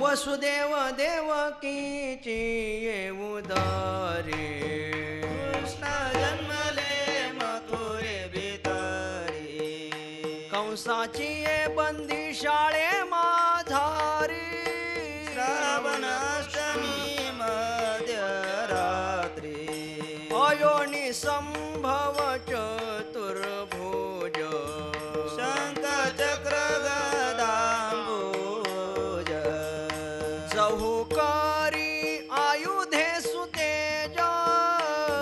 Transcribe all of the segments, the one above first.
वसुदेव देवकीची उदारी कृष्ण जन्मले मथुरे भितरी कंसाची बंदी शाळे माधारी श्रावण अष्टमी मध्यरात्री अयोनी संभव चतुर्भुज शंख चक्र गदांबुज चहुकारी आयुधे सुतेज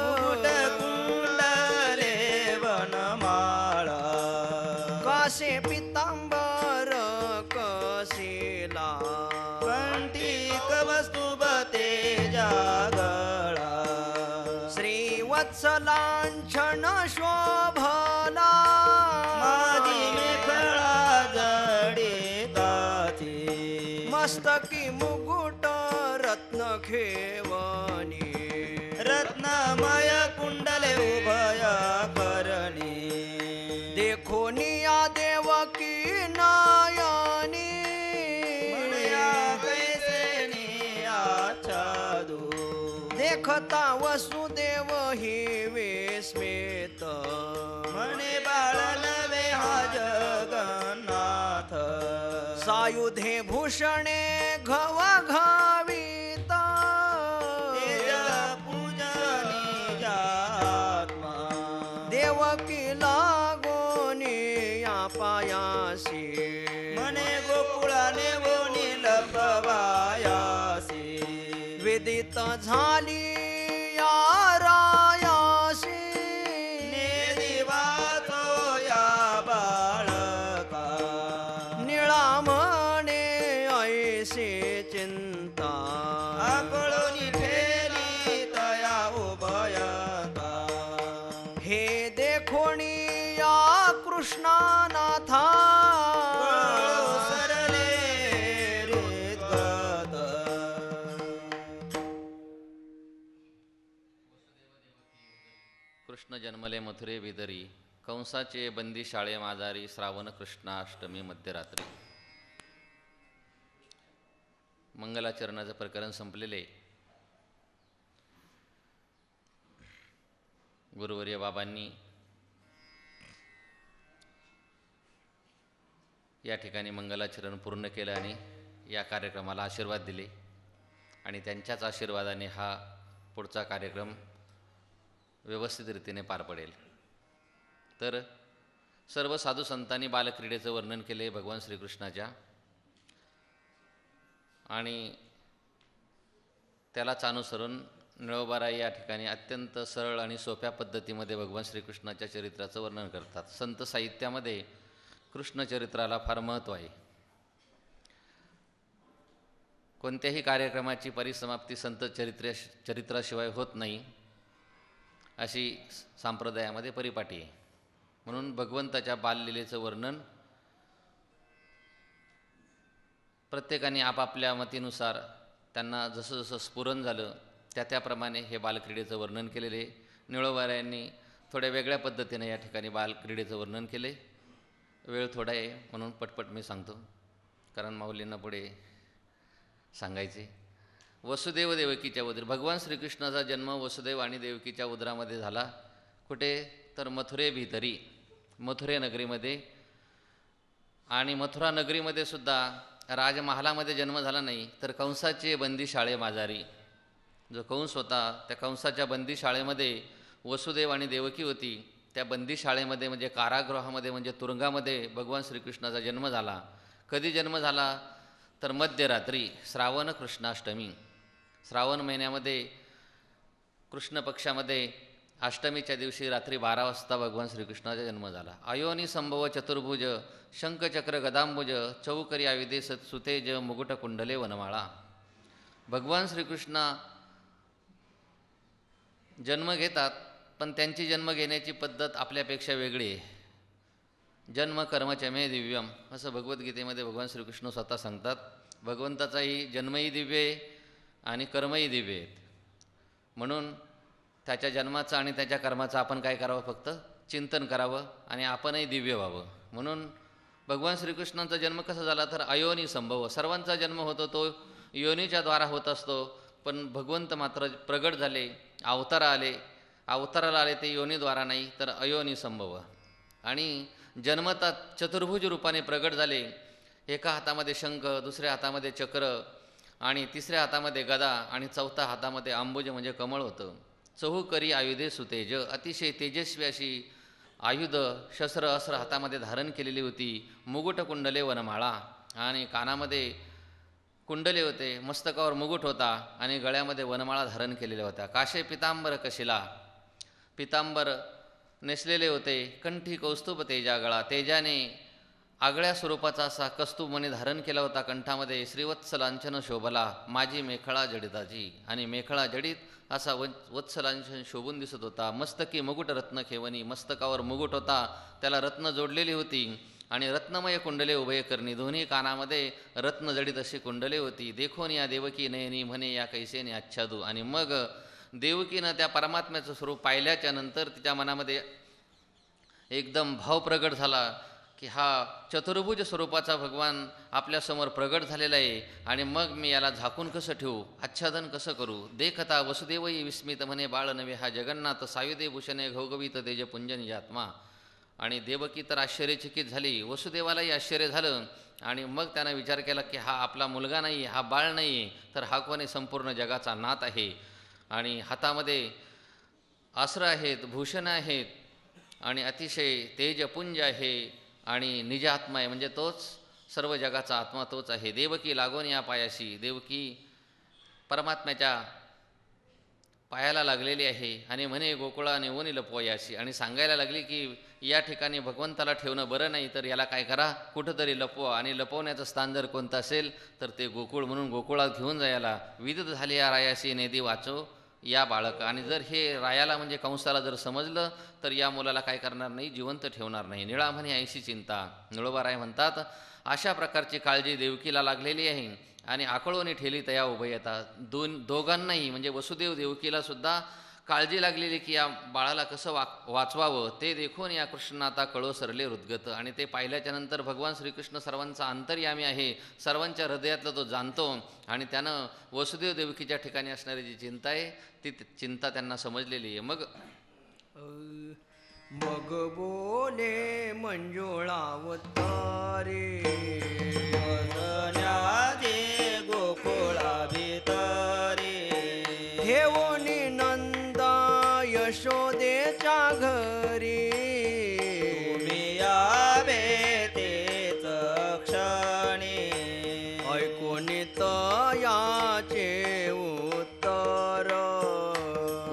मुकुट कुंडले वनमाळा कासे पितांबर कशिला कंठिक वस्तुबते जागळा श्रीवत्सलांछन शोभला माझी मेखळा जडिताची मस्तकी मुकुट रत्न खेवनी रत्नमय कुंडले उभय करणी देखोनिया देवकी नयनी म्हणया कैसेनी आच्छादू देखता वसुदेव ही विस्मित म्हणे बाळ नवे हा जगन्नाथ सायुधे भूषणे घवघावित तेज पूजनी जात्मा देवकी लागोनी या पायासी म्हणे गोकुळाने बोनी लपवायासी विदित झाली या रायासी ने दिवाचो या बाळका निळा म्हणे ऐशी चिंता आकळूनी ठेली तया उभयता हे देखोणी या कृष्णानाथा सरले रीतगत कृष्ण जन्मले मथुरे बिदरी कंसाचे बंदी शाळे माजारी श्रावण कृष्णाष्टमी मध्यरात्री. मंगलाचरणाचं प्रकरण संपलेले. गुरुवर्य बाबांनी या ठिकाणी मंगलाचरण पूर्ण केलं आणि या कार्यक्रमाला आशीर्वाद दिले आणि त्यांच्याच आशीर्वादाने हा पुढचा कार्यक्रम व्यवस्थित रीतीने पार पडेल. तर सर्व साधू संतांनी बालक्रीडेचं वर्णन केले भगवान श्रीकृष्णाच्या आणि त्यालाच अनुसरून निळोबाराई या ठिकाणी अत्यंत सरळ आणि सोप्या पद्धतीमध्ये भगवान श्रीकृष्णाच्या चरित्राचं वर्णन करतात. संत साहित्यामध्ये कृष्णचरित्राला फार महत्त्व आहे. कोणत्याही कार्यक्रमाची परिसमाप्ती संत चरित्राशिवाय होत नाही अशी संप्रदायामध्ये परिपाटी आहे. म्हणून भगवंताच्या बाललीलेचं वर्णन प्रत्येकाने आपापल्या मतीनुसार त्यांना जसं जसं स्फुरण झालं त्याप्रमाणे हे बालक्रीडेचं वर्णन केलेले. निळोबारायांनी थोड्या वेगळ्या पद्धतीने या ठिकाणी बालक्रीडेचं वर्णन केले. वेळ थोडा आहे म्हणून पटपट मी सांगतो कारण माऊलींना पुढे सांगायचे. वसुदेव देवकीच्या उदरी भगवान श्रीकृष्णाचा जन्म वसुदेव आणि देवकीच्या उदरामध्ये झाला. कुठे तर मथुरे भितरी मथुरे नगरीमध्ये. आणि मथुरा नगरीमध्ये सुद्धा राजमहालामध्ये जन्म झाला नाही तर कंसाचे बंदी शाळे माजारी जो कंस होता त्या कंसाच्या बंदी शाळेमध्ये वसुदेव आणि देवकी होती. त्या बंदी शाळेमध्ये म्हणजे कारागृहामध्ये म्हणजे तुरुंगामध्ये भगवान श्रीकृष्णाचा जन्म झाला. कधी जन्म झाला तर मध्यरात्री श्रावण कृष्णाष्टमी. श्रावण महिन्यामध्ये कृष्ण पक्षामध्ये अष्टमीच्या दिवशी रात्री 12 वाजता भगवान श्रीकृष्णाचा जन्म झाला. अयोनी संभव चतुर्भुज शंखचक्र गदांबुज चौकरी आयुधे सुतेज मुकुट कुंडले वनमाळा. भगवान श्रीकृष्ण जन्म घेतात पण त्यांची जन्म घेण्याची पद्धत आपल्यापेक्षा वेगळी आहे. जन्म कर्मचमे दिव्यम असं भगवद्गीतेमध्ये भगवान श्रीकृष्ण स्वतः सांगतात. भगवंताचाही जन्मही दिव्य आहे आणि कर्मही दिव्य आहेत. म्हणून त्याच्या जन्माचं आणि त्याच्या कर्माचं आपण काय करावं फक्त चिंतन करावं आणि आपणही दिव्य व्हावं. म्हणून भगवान श्रीकृष्णांचा जन्म कसा झाला तर अयोनी संभव, सर्वांचा जन्म होतो तो योनीच्या द्वारा होत असतो, पण भगवंत मात्र प्रगट झाले, अवताराला आले ते योनीद्वारा नाही तर अयोनी संभव. आणि जन्मतात चतुर्भुज रूपाने प्रगट झाले. एका हातामध्ये शंख, दुसऱ्या हातामध्ये चक्र आणि तिसऱ्या हातामध्ये गदा आणि चौथ्या हातामध्ये अंबुज म्हणजे कमळ होतं. चहूकरी आयुधे सुतेज, अतिशय तेजस्वी अशी आयुध शस्त्र अस्त्र हातामध्ये धारण केलेली होती. मुकुट कुंडले वनमाळा आणि कानामध्ये कुंडले होते, मस्तकावर मुकुट होता आणि गळ्यामध्ये वनमाळा धारण केलेल्या होत्या. काशे पितांबर कशिला, पितांबर नेसलेले होते. कंठी कौस्तुभ तेजा, गळा तेजाने आगळ्या स्वरूपाचा असा कस्तुभमणी धारण केला होता. कंठामध्ये श्रीवत्स लांछन शोभला माझी मेखळा जडिताची, आणि मेखळा जडित असा वत्सलांछन शोभून दिसत होता. मस्तकी मुकुट रत्न खेवणी, मस्तकावर मुकुट होता, त्याला रत्न जोडलेली होती. आणि रत्नमय कुंडले उभय करणी, दोन्ही कानामध्ये रत्न जडित अशी कुंडले होती. देखोन या देवकी नयनी म्हणे या कैसेने आच्छादू. आणि मग देवकीनं त्या परमात्म्याचं स्वरूप पाहिल्याच्या नंतर तिच्या मनामध्ये एकदम भाव प्रगट झाला की हा चतुर्भुज स्वरूपाचा भगवान आपल्यासमोर प्रगट झालेला आहे, आणि मग मी याला झाकून कसं ठेवू, आच्छादन कसं करू. देखता वसुदेवही विस्मित म्हणे बाळ नव्हे हा जगन्नाथ, सायुधे भूषणे घवघवीत तेजपुंज निजात्मा. आणि देवकी तर आश्चर्यचकित झाली, वसुदेवालाही आश्चर्य झालं. आणि मग त्यानं विचार केला की हा आपला मुलगा नाही, हा बाळ नाही, तर हा कोणी संपूर्ण जगाचा नाथ आहे. आणि हातामध्ये अस्त्र आहेत, भूषणं आहेत, आणि अतिशय तेजपुंज आहे, आणि निज आत्मा आहे, म्हणजे तोच सर्व जगाचा आत्मा तोच आहे. देवकी लागून या पायाशी, देवकी परमात्म्याच्या पायाला लागलेली आहे आणि म्हणे गोकुळाने ओनी लपवायाशी. आणि सांगायला लागली की या ठिकाणी भगवंताला ठेवणं बरं नाही, तर याला काय करा, कुठंतरी लपवा, आणि लपवण्याचं स्थान जर कोणतं असेल तर ते गोकुळ, म्हणून गोकुळात घेऊन जायला. विदित झाली या रायाशी नेदी वाचो या बाळक. आणि जर हे रायाला म्हणजे कंसाला जर समजलं तर या मुलाला काय करणार नाही, जिवंत ठेवणार नाही. निळा म्हणे ऐशी चिंता, निळोबाराय म्हणतात अशा प्रकारची काळजी देवकीला लागलेली आहे. आणि आकळोनी ठेली तया उभं येतात, दोघांनाही म्हणजे वसुदेव देवकीला सुद्धा काळजी लागलेली की या बाळाला कसं वाचवावं. ते देखून या कृष्णाता कळो सरले हृदगत. आणि ते पाहिल्याच्या नंतर भगवान श्रीकृष्ण सर्वांचा अंतर्यामी आहे, सर्वांच्या हृदयातलं तो जाणतो. आणि त्यानं वसुदेव देवकीच्या ठिकाणी असणारी जी चिंता आहे ती चिंता त्यांना समजलेली आहे. मग बोले मंजुळावतारे वदन्याजे गोकुळा भितरे, ठेवोनी नंदा यशोदेच्या घरी. तुम्ही यावे तेच क्षणी, ऐकोनी तयाचे उत्तर.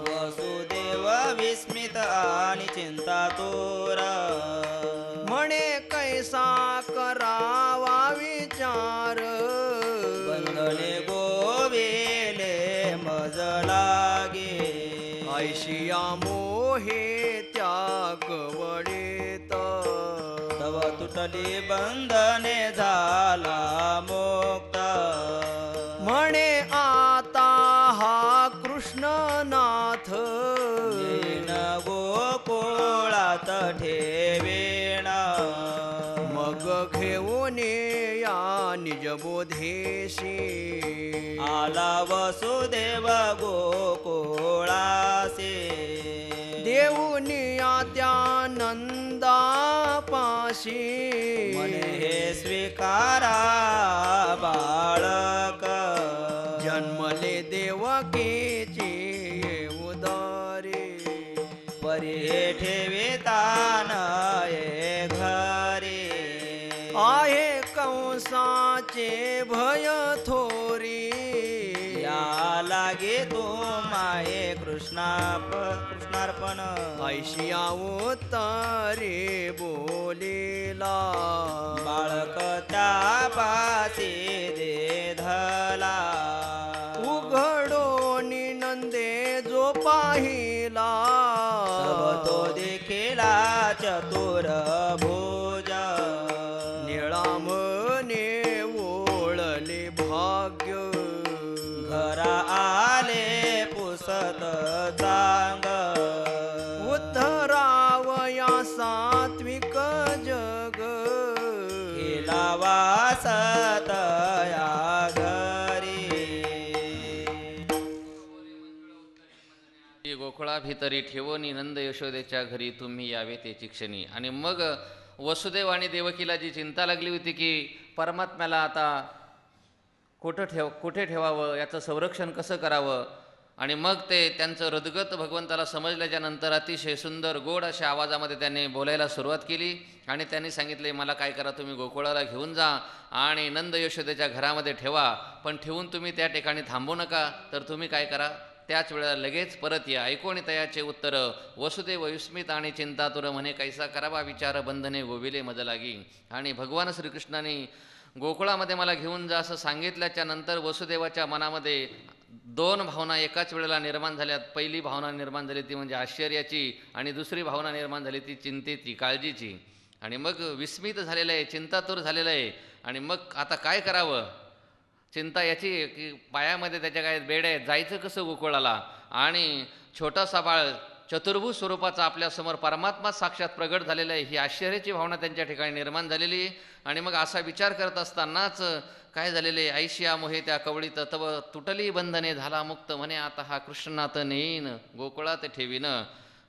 वसुदेव विस्मित आणि चिंतातुर, म्हणे कैसा करावा विचार. बंधने गोविले मज लागे, ऐशिया मोहे त्या कवडीत. तव तुटली बंधने झाला मुक्त. म्हणे आता हा कृष्णनाथ येन गोकुळात ठेवेण, मग घेऊन या निजबोधेशी. आला वसुदेव गोकुळासी, देऊनिया त्या नंदापाशी. म्हणे हे स्वीकारा बाळक, जन्मले देवकीची उदारी. परी हे ठेवितान ये घरी, आहे कंसाचे भय थोरी. या लागे तो माये कृष्णार्पण. ऐशिया उतारे बोलेला, बाळक त्या पासी दे धला. उघडोनी नंदे जो पाहिला, सब तो देखिला चतुर भुज. निळा म्हणे ओळले भाग्य. घरा आले पुसत चांग, उद्धरावया सात्विक जग. यावा सतया घरी गोकुळा भितरी ठेवोनी नंद यशोदेच्या घरी तुम्ही यावे त्याची क्षणी. आणि मग वसुदेव आणि देवकीला जी चिंता लागली होती की परमात्म्याला आता कुठे ठेवावं, याचं संरक्षण कसं करावं, आणि मग ते त्यांचं हृदगत भगवंताला समजल्याच्या नंतर अतिशय सुंदर गोड अशा आवाजामध्ये त्यांनी बोलायला सुरुवात केली. आणि त्यांनी सांगितले, मला काय करा, तुम्ही गोकुळाला घेऊन जा आणि नंद यशोदेच्या घरामध्ये ठेवा, पण ठेवून तुम्ही त्या ठिकाणी थांबू नका, तर तुम्ही काय करा, त्याच वेळेला लगेच परत या. ऐकोणी तयाचे उत्तर वसुदेव विस्मित आणि चिंतातुर म्हणे, कैसा करावा विचार बंधने गोविले मज लागी. आणि भगवान श्रीकृष्णाने गोकुळामध्ये मला घेऊन जा असं सांगितल्याच्या नंतर वसुदेवाच्या मनामध्ये दोन भावना एकाच वेळेला निर्माण झाल्यात. पहिली भावना निर्माण झाली ती म्हणजे आश्चर्याची, आणि दुसरी भावना निर्माण झाली ती चिंतेची, काळजीची. आणि मग विस्मित झालेलं आहे, चिंतातूर झालेलं आहे. आणि मग आता काय करावं, चिंता याची की पायामध्ये त्याच्या काय बेड आहे, जायचं कसं गोकुळाला. आणि छोटासा बाळ चतुर्भुज स्वरूपाचा आपल्यासमोर परमात्मा साक्षात प्रगट झालेला आहे, ही आश्चर्याची भावना त्यांच्या ठिकाणी निर्माण झालेली. आणि मग असा विचार करत असतानाच काय झालेले, ऐशिया मोहे त्या कवळीत तव तुटली बंधने झाला मुक्त म्हणे, आता हा कृष्णात नेईन गोकुळात ठेवीन.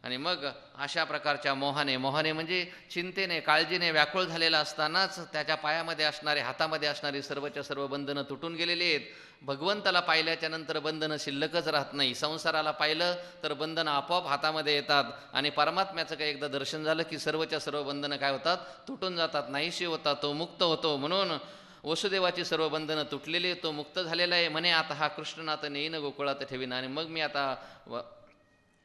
आणि मग अशा प्रकारच्या मोहाने म्हणजे चिंतेने, काळजीने व्याकुळ झालेला असतानाच त्याच्या पायामध्ये असणारे, हातामध्ये असणारी सर्वच्या सर्व बंधनं तुटून गेलेली आहेत. भगवंताला पाहिल्याच्या नंतर बंधनं शिल्लकच राहत नाही. संसाराला पाहिलं तर बंधनं आपोआप हातामध्ये येतात, आणि परमात्म्याचं काही एकदा दर्शन झालं की सर्वच्या सर्व बंधनं काय होतात, तुटून जातात, नाहीशी होतात, तो मुक्त होतो. म्हणून वसुदेवाची सर्व बंधनं तुटलेली, तो मुक्त झालेला आहे. म्हणे, आता हा कृष्णनाथ नेईन गोकुळात ठेवीन. आणि मग मी आता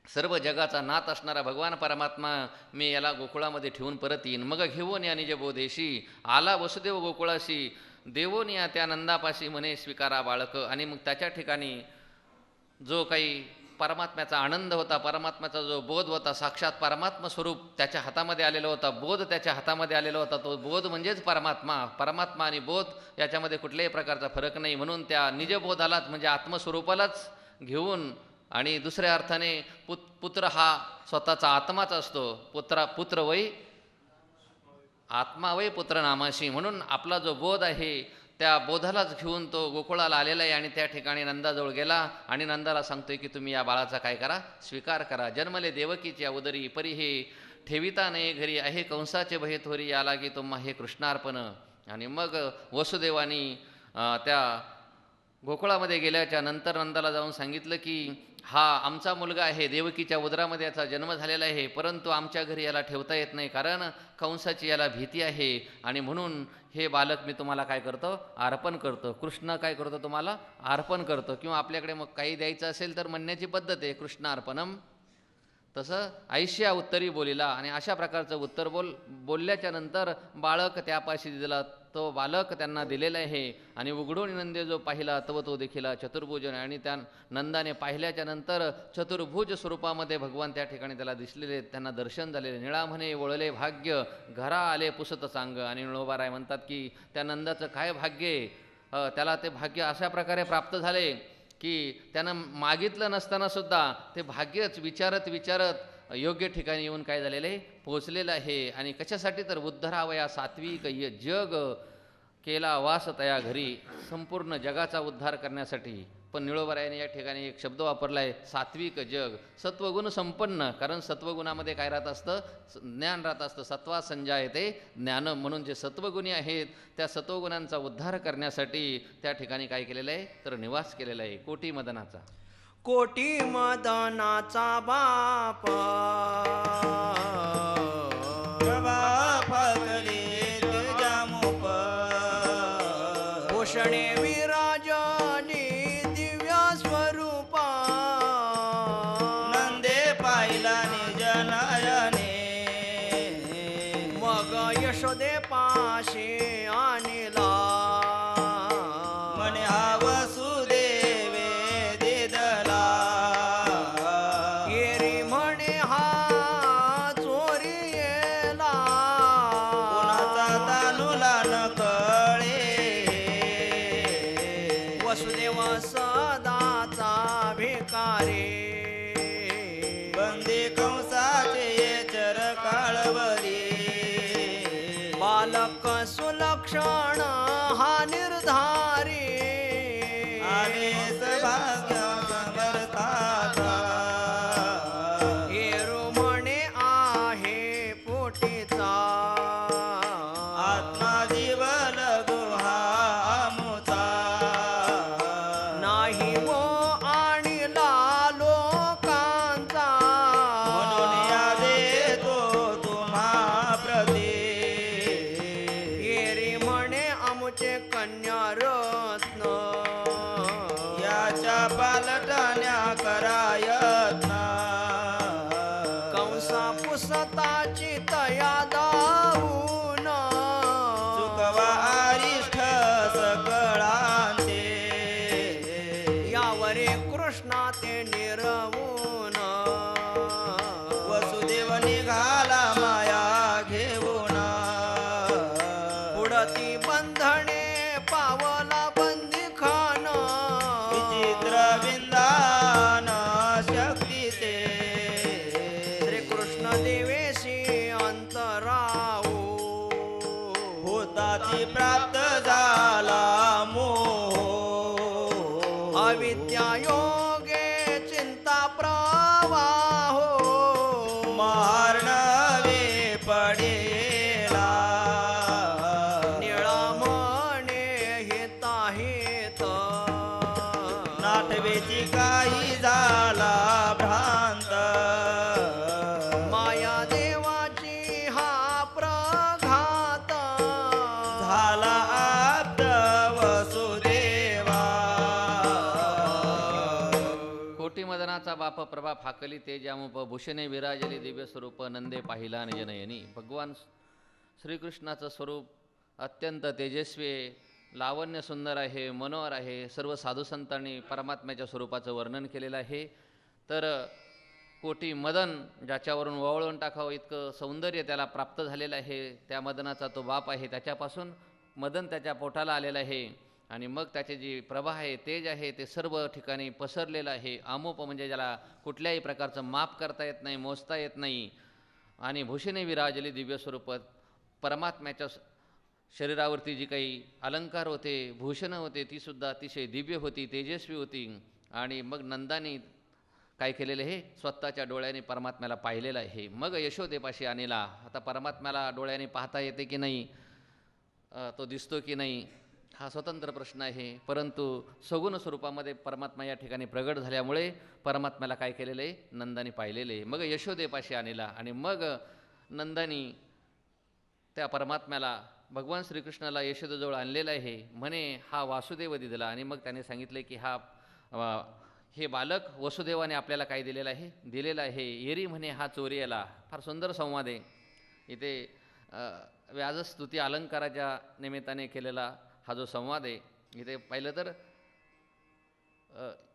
सर्व जगाचा नाथ असणारा भगवान परमात्मा मी याला गोकुळामध्ये ठेवून परत येईन. मग घेऊन या निज बोधेशी आला वसुदेव गोकुळाशी, देवोन या त्या नंदापाशी म्हणे स्वीकारा बाळक. आणि मग त्याच्या ठिकाणी जो काही परमात्म्याचा आनंद होता, परमात्म्याचा जो बोध होता, साक्षात परमात्मा स्वरूप त्याच्या हातामध्ये आलेला होता, बोध त्याच्या हातामध्ये आलेला होता. तो बोध म्हणजेच परमात्मा आणि बोध याच्यामध्ये कुठल्याही प्रकारचा फरक नाही. म्हणून त्या निजबोधालाच म्हणजे आत्मस्वरूपालाच घेऊन, आणि दुसऱ्या अर्थाने पुत्र हा स्वतःचा आत्माच असतो. पुत्र वै आत्मा वै पुत्र नामाशी. म्हणून आपला जो बोध आहे त्या बोधालाच घेऊन तो गोकुळाला आलेला आहे. आणि त्या ठिकाणी नंदाजवळ गेला आणि नंदाला सांगतोय की तुम्ही या बाळाचा काय करा, स्वीकार करा. जन्मले देवकीच्या उदरी परी हे ठेविता नाही घरी, आहे कंसाचे भय थोरी याला की तुम्हा हे कृष्णार्पण. आणि मग वसुदेवानी त्या गोकुळामध्ये गेल्याच्या नंतर नंदाला जाऊन सांगितलं की हा आमचा मुलगा आहे, देवकीच्या उदरामध्ये याचा जन्म झालेला आहे, परंतु आमच्या घरी याला ठेवता येत नाही, कारण कंसाची याला भीती आहे. आणि म्हणून हे बालक मी तुम्हाला काय करतो, अर्पण करतो. कृष्ण काय करतो, तुम्हाला अर्पण करतो. किंवा आपल्याकडे मग काही द्यायचं असेल तर म्हणण्याची पद्धत आहे कृष्ण अर्पणम, तसं ऐशिया उत्तरी बोलिला. आणि अशा प्रकारचं उत्तर बोलल्याच्या नंतर बाळक त्यापाशी दिला, तो बालक त्यांना दिलेला आहे. आणि उघडून नंदे जो पाहिला तव तो देखील चतुर्भुज. आणि त्या नंदाने पाहिल्याच्या नंतर चतुर्भुज स्वरूपामध्ये भगवान त्या ठिकाणी त्याला दिसलेले, त्यांना दर्शन झालेले. निळा म्हणे वळले भाग्य घरा आले पुसत सांग. आणि निळोबाराय म्हणतात की त्या नंदाचं काय भाग्य आहे, त्याला ते भाग्य अशा प्रकारे प्राप्त झाले की त्यानं मागितलं नसताना सुद्धा ते भाग्यच विचारत योग्य ठिकाणी येऊन काय झालेले पोचलेलं आहे. आणि कशासाठी तर उद्धरावया सात्विक जग केला वास तया घरी, संपूर्ण जगाचा उद्धार करण्यासाठी. पण निळोबारायाने या ठिकाणी एक शब्द वापरला आहे, सात्विक जग, सत्वगुण संपन्न. कारण सत्वगुणामध्ये काय राहत असतं, ज्ञान राहत असतं. सत्वा संजायते ज्ञान. म्हणून जे सत्वगुणी आहेत त्या सत्वगुणांचा उद्धार करण्यासाठी त्या ठिकाणी काय केलेलं आहे तर निवास केलेला आहे. कोटी मदनाचा बाप भूषणे विराजनी दिव्य स्वरूपा, नंदे पाहिला निज नयने, मग यशोदे पाशी आणला. म्हणे हा वसुदेवे दिदला, एरी म्हणे हा चोरी येला, कोणाचा तानुला न कळे, वसुदेव सदाचा भिकारी. बंदी कंसाचे चर काळवरी, बाल बालक सुलक्षण हा निर्धारी आदेश भाग्य समर्थाचा येरू म्हणे आहे पोटीचा आत्मा जीव लघु हा अमुचा नाही वो आणला लोकांचा म्हणून या देतो तुम्हा प्रती येरी म्हणे आमुचे कन्या रत्न याच्या पालटण्या करायत्न कंसा पुसताची तया दाऊन चुकवा अरिष्ठ सकळांचे यावरे कृष्णा ते निरवून वसुदेव निघाला माया घेऊन पुढती बंधने पावला बंदिखान विचित्र विंदान शक्तीचे श्रीकृष्ण देवेशी अंतराऊ भूताची प्राप्त झाला मोह अविद्या योगे चिंता प्रवाहो मार्णवे पडेला निळा म्हणे हिता हित नाटवेची काही झाला भ्रांत माया देवाची हा प्रघात झाला आप्त वसुदेवा कोटी मदनाचा बाप प्रभा फाकली तेजामुप भूषणे विराजली दिव्य स्वरूप नंदे पाहिला निजनयनी. भगवान श्रीकृष्णाचं स्वरूप अत्यंत तेजस्वी आहे, लावण्य सुंदर आहे, मनोहर आहे. सर्व साधू संतांनी परमात्म्याच्या स्वरूपाचं वर्णन केलेलं आहे. तर कोटी मदन ज्याच्यावरून वळवून टाकावं इतकं सौंदर्य त्याला प्राप्त झालेलं आहे. त्या मदनाचा तो बाप आहे, त्याच्यापासून मदन त्याच्या पोटाला आलेला आहे. आणि मग त्याची जी प्रभा आहे, तेज आहे, ते सर्व ठिकाणी पसरलेलं आहे. अमोप म्हणजे ज्याला कुठल्याही प्रकारचं माप करता येत नाही, मोजता येत नाही. आणि भूषणे विराजली दिव्य स्वरूपात परमात्म्याच्या शरीरावरती जी काही अलंकार होते, भूषणं होते, तीसुद्धा अतिशय दिव्य होती, तेजस्वी होती. आणि मग नंदाने काय केलेलं आहे, स्वतःच्या डोळ्याने परमात्म्याला पाहिलेलं आहे. मग यशोदेपाशी आणला. आता परमात्म्याला डोळ्याने पाहता येते की नाही, तो दिसतो की नाही, हा स्वतंत्र प्रश्न आहे. परंतु सगुण स्वरूपामध्ये परमात्मा या ठिकाणी प्रगट झाल्यामुळे परमात्म्याला काय केलेलं आहे, नंदाने पाहिलेलं आहे. मग यशोदेपाशी आणला. आणि मग नंदानी त्या परमात्म्याला भगवान श्रीकृष्णाला यशोदेजवळ आणलेलं आहे. म्हणे हा वासुदेव दिला. आणि मग त्याने सांगितले की हे बालक वसुदेवाने आपल्याला काय दिलेलं आहे, दिलेलं आहे. येरी म्हणे हा चोरी आला. फार सुंदर संवाद आहे इथे. व्याजस्तुती अलंकाराच्या निमित्ताने केलेला हा जो संवाद आहे, इथे पाहिलं तर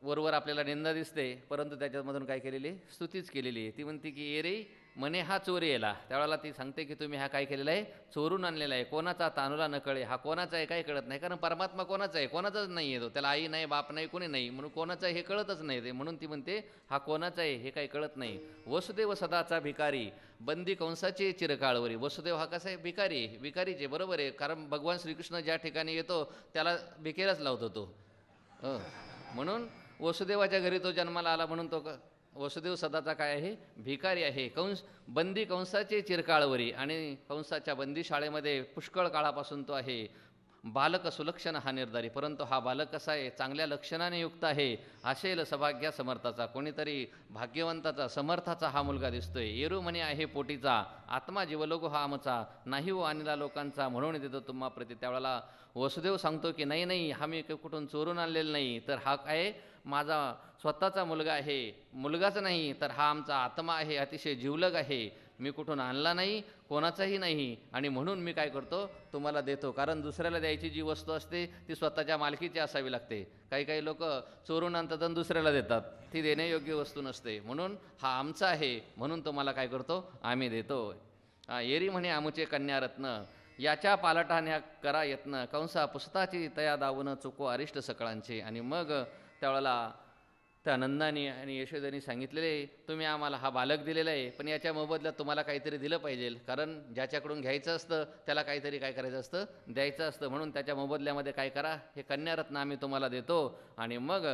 वरवर आपल्याला निंदा दिसते, परंतु त्याच्यामधून काय केलेली आहे, स्तुतीच केलेली आहे. ती म्हणते की ये रे म्हणे हा चोरी याला. त्यावेळेला ती सांगते की तुम्ही हा काय केलेला आहे, चोरून आणलेला आहे. कोणाचा तानुला न कळे, हा कोणाचा आहे काय कळत नाही. कारण परमात्मा कोणाचा आहे, कोणाचाच नाही आहे तो. त्याला आई नाही, बाप नाही, कोणी नाही, म्हणून कोणाचं आहे हे कळतच नाही ते. म्हणून ती म्हणते हा कोणाचा आहे हे काही कळत नाही. वसुदेव सदाचा भिकारी, बंदी कंसाचे चिरकाळवरी. वसुदेव हा कसा आहे, भिकारी आहे, भिकारीचे, बरोबर आहे. कारण भगवान श्रीकृष्ण ज्या ठिकाणी येतो त्याला भिकेलाच लावतो तो. म्हणून वसुदेवाच्या घरी तो जन्माला आला, म्हणून तो वसुदेव सदाचा काय आहे, भिकारी आहे. बंदी कंसाचे चिरकाळवरी. आणि कंसाच्या बंदीशाळेमध्ये पुष्कळ काळापासून तो आहे. बालक सुलक्षण हा निर्धारी. परंतु हा बालक कसा आहे, चांगल्या लक्षणाने युक्त आहे. असेल सभाग्या समर्थाचा, कोणीतरी भाग्यवंताचा समर्थाचा हा मुलगा दिसतोय. येरू म्हणे आहे पोटीचा, आत्मा जीवलोक हा आमचा, नाही हो आणला लोकांचा, म्हणून देतो तुम्हा प्रति. त्यावेळेला वसुदेव सांगतो की नाही नाही, हा मी कुठून चोरून आणलेला नाही, तर हा काय माझा स्वतःचा मुलगा आहे. मुलगाच नाही तर हा आमचा आत्मा आहे, अतिशय जीवलग आहे. मी कुठून आणला नाही, कोणाचाही नाही. आणि म्हणून मी काय करतो, तुम्हाला देतो. कारण दुसऱ्याला द्यायची जी वस्तू असते ती स्वतःच्या मालकीची असावी लागते. काही काही लोक चोरून आणतात आणि दुसऱ्याला देतात, ती देण्यायोग्य वस्तू नसते. म्हणून हा आमचा आहे, म्हणून तुम्हाला काय करतो, आम्ही देतो. येरी म्हणे आमुचे कन्यारत्न, याच्या पालटाने करा यत्न, कंसा पुसताची तया दावून चुको अरिष्ट सकळांचे. आणि मग त्यावेळेला त्या नंदानी आणि यशोदानी सांगितलेले तुम्ही आम्हाला हा बालक दिलेला आहे, पण याच्या मोबदल्यात तुम्हाला काहीतरी दिलं पाहिजे, कारण ज्याच्याकडून घ्यायचं असतं त्याला काहीतरी काय करायचं असतं, द्यायचं असतं, म्हणून त्याच्या मोबदल्यामध्ये काय करा, हे कन्यारत्न आम्ही तुम्हाला देतो. आणि मग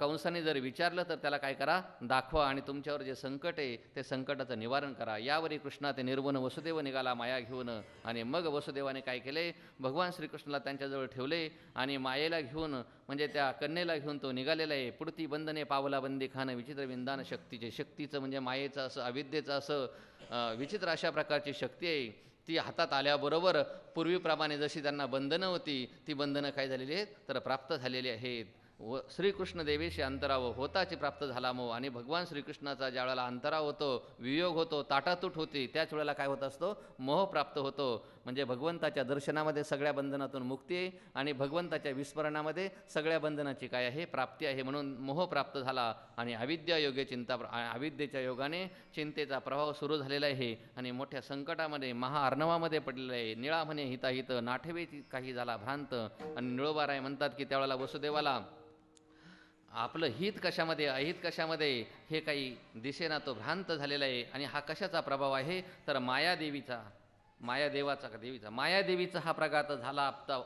कंसाने जर विचारलं तर त्याला काय करा, दाखवा आणि तुमच्यावर जे संकट आहे ते संकटाचं निवारण करा. यावरी कृष्णा ते निर्वण वसुदेव निघाला माया घेऊन. आणि मग वसुदेवाने काय केले, भगवान श्रीकृष्णाला त्यांच्याजवळ ठेवले आणि मायेला घेऊन म्हणजे त्या कन्येला घेऊन तो निघालेला आहे. पुढती बंधने पावला बंदी खान विचित्र विंदान शक्तीचे. शक्तीचं म्हणजे मायेचं असं अविद्येचं असं विचित्र अशा प्रकारची शक्ती आहे. ती हातात आल्याबरोबर पूर्वीप्रमाणे जशी त्यांना बंधनं होती ती बंधनं काय झालेली आहेत तर प्राप्त झालेली आहेत. व श्रीकृष्ण देवेशी अंतराव होताची प्राप्त झाला मोह. आणि भगवान श्रीकृष्णाचा ज्या वेळेला अंतराव होतो, वियोग होतो, ताटातूट होती, त्याच वेळेला काय होत असतो, मोह प्राप्त होतो. म्हणजे भगवंताच्या दर्शनामध्ये सगळ्या बंधनातून मुक्ती आहे आणि भगवंताच्या विस्मरणामध्ये सगळ्या बंधनाची काय आहे, प्राप्ती आहे. म्हणून मोह प्राप्त झाला आणि अविद्या योगे चिंता, अविद्येच्या योगाने चिंतेचा प्रभाव सुरू झालेला आहे आणि मोठ्या संकटामध्ये महाअर्णवामध्ये पडलेलं आहे. निळा म्हणे हिताहित नाठवे काही झाला भ्रांत. आणि निळोबाराय म्हणतात की त्यावेळेला वसुदेवाला आपलं हित कशामध्ये अहित कशामध्ये हे काही दिसेना, तो भ्रांत झालेला आहे. आणि हा कशाचा प्रभाव आहे तर मायादेवीचा हा प्रघात झाला आपता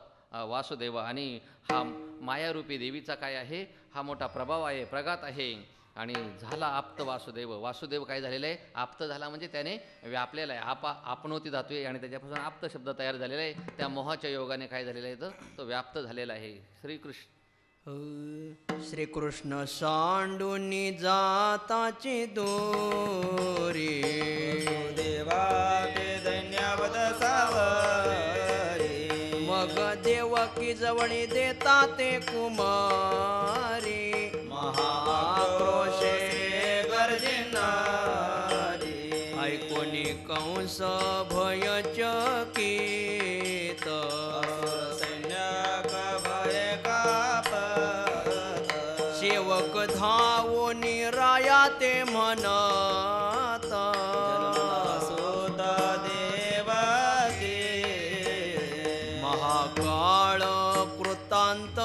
वासुदेव. आणि हा मायारूपी देवीचा काय आहे, हा मोठा प्रभाव आहे, प्रघात आहे. आणि झाला आप्त वासुदेव काय झालेला आहे, आप्त झाला म्हणजे त्याने व्यापलेला आहे. आपणोती धातू आहे आणि त्याच्यापासून आप्त शब्द तयार झालेला आहे. त्या मोहाच्या योगाने काय झालेला आहे तर तो व्याप्त झालेला आहे. श्रीकृष्ण श्रीकृष्ण सांडूनी जाताची दोरी देवा ते दैन्यावद सावरी. मग देवकी जवळी देता ते कुमारी महाक्रोशे गर्जिनारी. ऐकोनी कंस भयचकित सैन्यक भय कापत. सेवक धावोनी राया ते म्हणत सुत देवकी महाकाळ कृतांत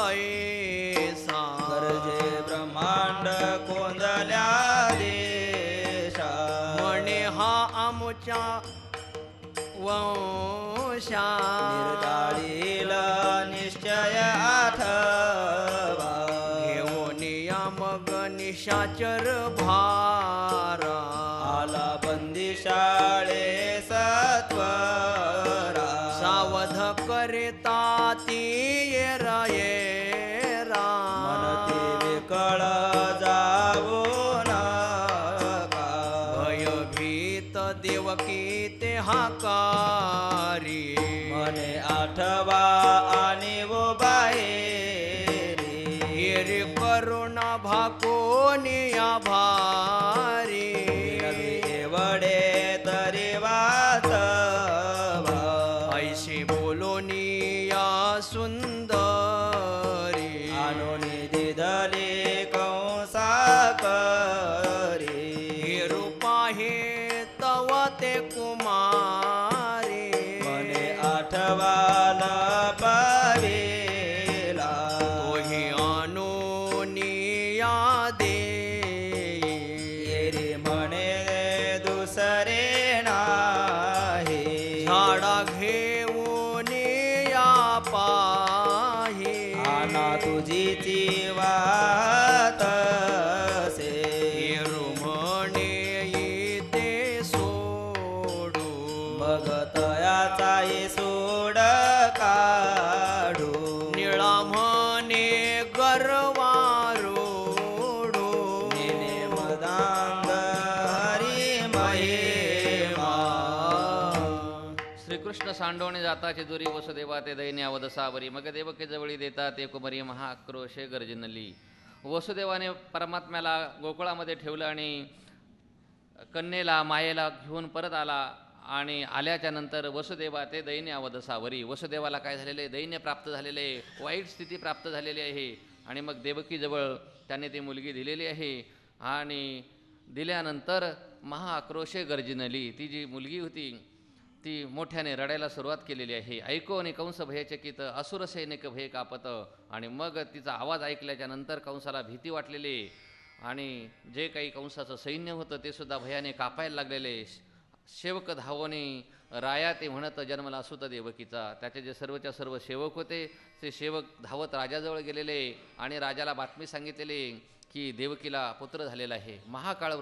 ऐसा. गरजे ब्रह्मांड कोंदल्या देशा. म्हणे हा आमुच्या वंशा निर्दाळील निश्चय आठवा. घेऊनिया मग निशाचर भारा. आला बंदिशाळे सत्वरा. सावध करिता ती येरा मनती विकळ जाऊ नका. भयभीत देवकी ते हाकारी. मने आठवा आणि वो बाहेरी. हिरी करुणा भाकोनिया भारी. एवढे तरी वाचवा. ऐशी बोलोनिया सुंदरी. आणूनी दिदली कंसा करी. हे रूपा हे तव ते कुमारी. मने आठवाल पावेला. तोही आणोनिया देई. येरी म्हणे दुसरे नाही. झाडा घेऊन या पाही. आना तुझी ती वात से. रुमणे ते सोडू. भगतयाचाही सोड काढू. निळा म्हणे गरवारोडू. निने मदांग हरी महिमा. श्रीकृष्ण सांडवणे जाताचे दुरी वसुदेवा ते दैन्यावद सावरी. मग देवकी जवळी देता ते कुमारी महाक्रोशे गर्जनली. वसुदेवाने परमात्म्याला गोकुळामध्ये ठेवलं आणि कन्येला मायेला घेऊन परत आला. आणि आल्याच्या नंतर वसुदेवा ते दैन्यावद सावरी. वसुदेवाला काय झालेले, दैन्य प्राप्त झालेले, वाईट स्थिती प्राप्त झालेली आहे. आणि मग देवकीजवळ त्याने ती मुलगी दिलेली आहे. आणि दिल्यानंतर महाआक्रोशे गर्जनली. ती जी मुलगी होती ती मोठ्याने रडायला सुरुवात केलेली आहे. ऐको आणि कंस भयचकित असुर सैनिक भय कापत. आणि मग तिचा आवाज ऐकल्याच्या नंतर कंसाला भीती वाटलेली आणि जे काही कंसाचं सैन्य होतं ते सुद्धा भयाने कापायला लागलेले. सेवक धावोनी राया ते म्हणत जन्मला असुत देवकीचा. त्याचे जे सर्वच्या सर्व सेवक होते ते सेवक धावत राजाजवळ गेलेले आणि राजाला बातमी सांगितलेली की देवकीला पुत्र झालेला आहे. महाकाळ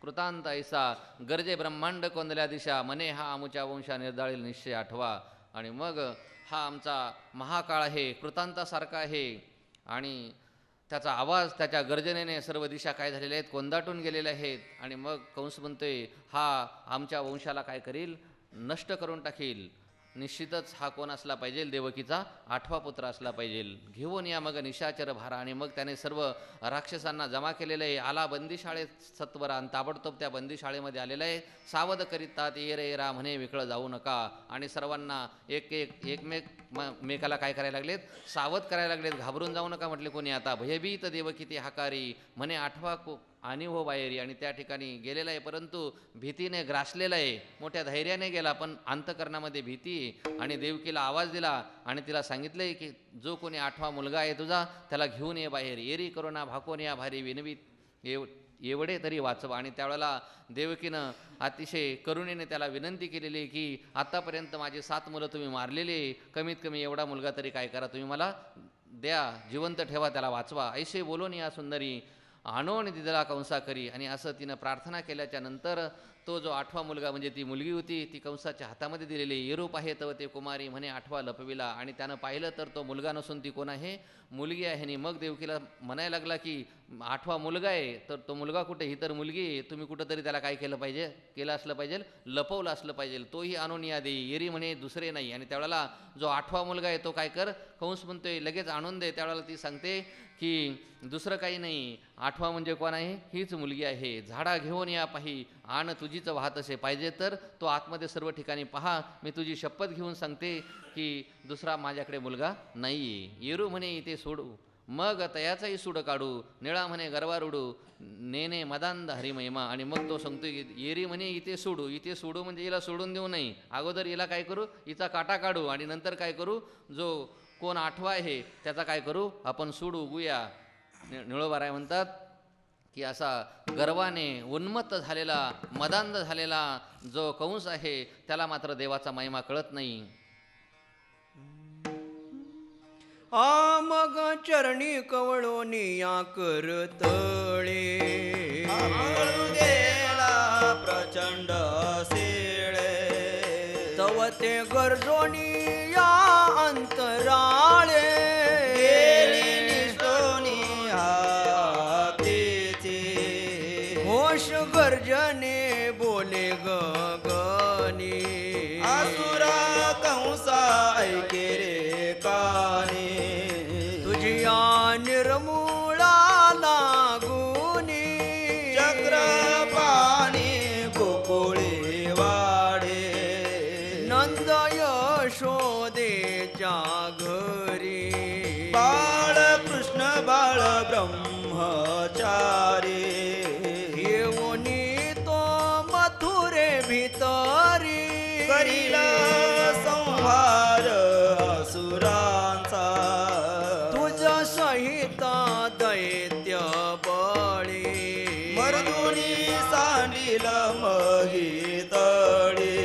कृतांत ऐसा गरजे ब्रह्मांड कोंदल्या दिशा मने हा आमुच्या वंशा निर्दाळील निश्चय आठवा. आणि मग हा आमचा महाकाळ आहे, कृतांतासारखा आहे आणि त्याचा आवाज त्याच्या गर्जनेने सर्व दिशा काय झालेल्या आहेत, कोंदाटून गेलेल्या आहेत. आणि मग कंस म्हणतोय हा आमच्या वंशाला काय करील, नष्ट करून टाकील. निश्चितच हा कोण असला पाहिजे, देवकीचा 8वा पुत्र असला पाहिजे. घेऊन या मग निशाचर भारा. आणि मग त्याने सर्व राक्षसांना जमा केलेलं आहे. आला बंदीशाळेत सत्वरा आणि ताबडतोब त्या बंदीशाळेमध्ये आलेलं आहे. सावध करीतात येरे येरा म्हणे विकळ जाऊ नका. आणि सर्वांना एकमेकाला काय करायला लागलेत, सावध करायला लागलेत. घाबरून जाऊ नका म्हटले कोणी. आता भयभीत देवकी ती हाकारी म्हणे 8वा आणि हो बाहेरी. आणि त्या ठिकाणी गेलेला आहे, परंतु भीतीने ग्रासलेला आहे. मोठ्या धैर्याने गेला पण अंतकरणामध्ये भीती. आणि देवकीला आवाज दिला आणि तिला सांगितले की जो कोणी 8वा मुलगा आहे तुझा त्याला घेऊन ये बाहेर. येरी करोना भाकोन या भारी विनवीत एवढे तरी वाचवा. आणि त्यावेळेला देवकीनं अतिशय करुणेने त्याला विनंती केलेली की आत्तापर्यंत माझे 7 मुलं तुम्ही मारलेले, कमीत कमी एवढा मुलगा तरी काय करा, तुम्ही मला द्या, जिवंत ठेवा, त्याला वाचवा. ऐसे बोलून या सुंदरी आणून दिला कंसा करी. आणि असं तिनं प्रार्थना केल्याच्या नंतर तो जो 8वा मुलगा म्हणजे ती मुलगी होती ती कंसाच्या हातामध्ये दिलेली. येरूप आहे तव ते कुमारी म्हणे 8वा लपविला. आणि त्यानं पाहिलं तर तो मुलगा नसून ती कोण आहे, मुलगी आहे. आणि मग देवकीला म्हणायला लागला की 8वा मुलगा आहे तर तो मुलगा कुठे, ही तर मुलगी आहे. तुम्ही कुठंतरी त्याला काय केलं पाहिजे, केलं असलं पाहिजे, लपवलं असलं पाहिजे. तोही आणून या देई. येरी म्हणे दुसरे नाही. आणि त्यावेळेला जो 8वा मुलगा आहे तो काय कर, कंस म्हणतोय लगेच आणून दे. त्यावेळेला ती सांगते की दुसरं काही नाही, 8वा म्हणजे कोण आहे, हीच मुलगी आहे. झाडा घेऊन या पाही आण तुझीच वाहत असे पाहिजे तर तो आतमध्ये सर्व ठिकाणी पहा. मी तुझी शपथ घेऊन सांगते की दुसरा माझ्याकडे मुलगा नाही आहे. येरू म्हणे इथे सोडू मग तयाचाही सूड काढू. निळा म्हणे गरवारुडू नेने मदांध हरिमहिमा. आणि मग तो सांगतो येरी म्हणे इथे सोडू. इथे सोडू म्हणजे हिला सोडून देऊ नये, अगोदर हिला काय करू, हिचा काटा काढू. आणि नंतर काय करू, जो कोण 8वा आहे त्याचा काय करू, आपण सूड उगूया. निळोबाराय म्हणतात की असा गर्वाने उन्मत्त झालेला, मदांध झालेला जो कंस आहे त्याला मात्र देवाचा महिमा कळत नाही. मग चरणी कवळोनिया करतळे गेला प्रचंड सेळे तव ते गरजोनिया अंतराळे होश गर्जने बोले गगनी असुरा कंसा ऐके रे कानी तुझिया निर्मूळा लागुनी चक्र पाणी गोकुळे वाडे नंद यशोदेच्या घरी बाळ कृष्ण बाळ ब्रह्मचारी येऊनी तो मथुरे भितरी करीला संहार असुरांचा तुझ सहित दैत्य बळी मर्दुनी सांडिल मही तळी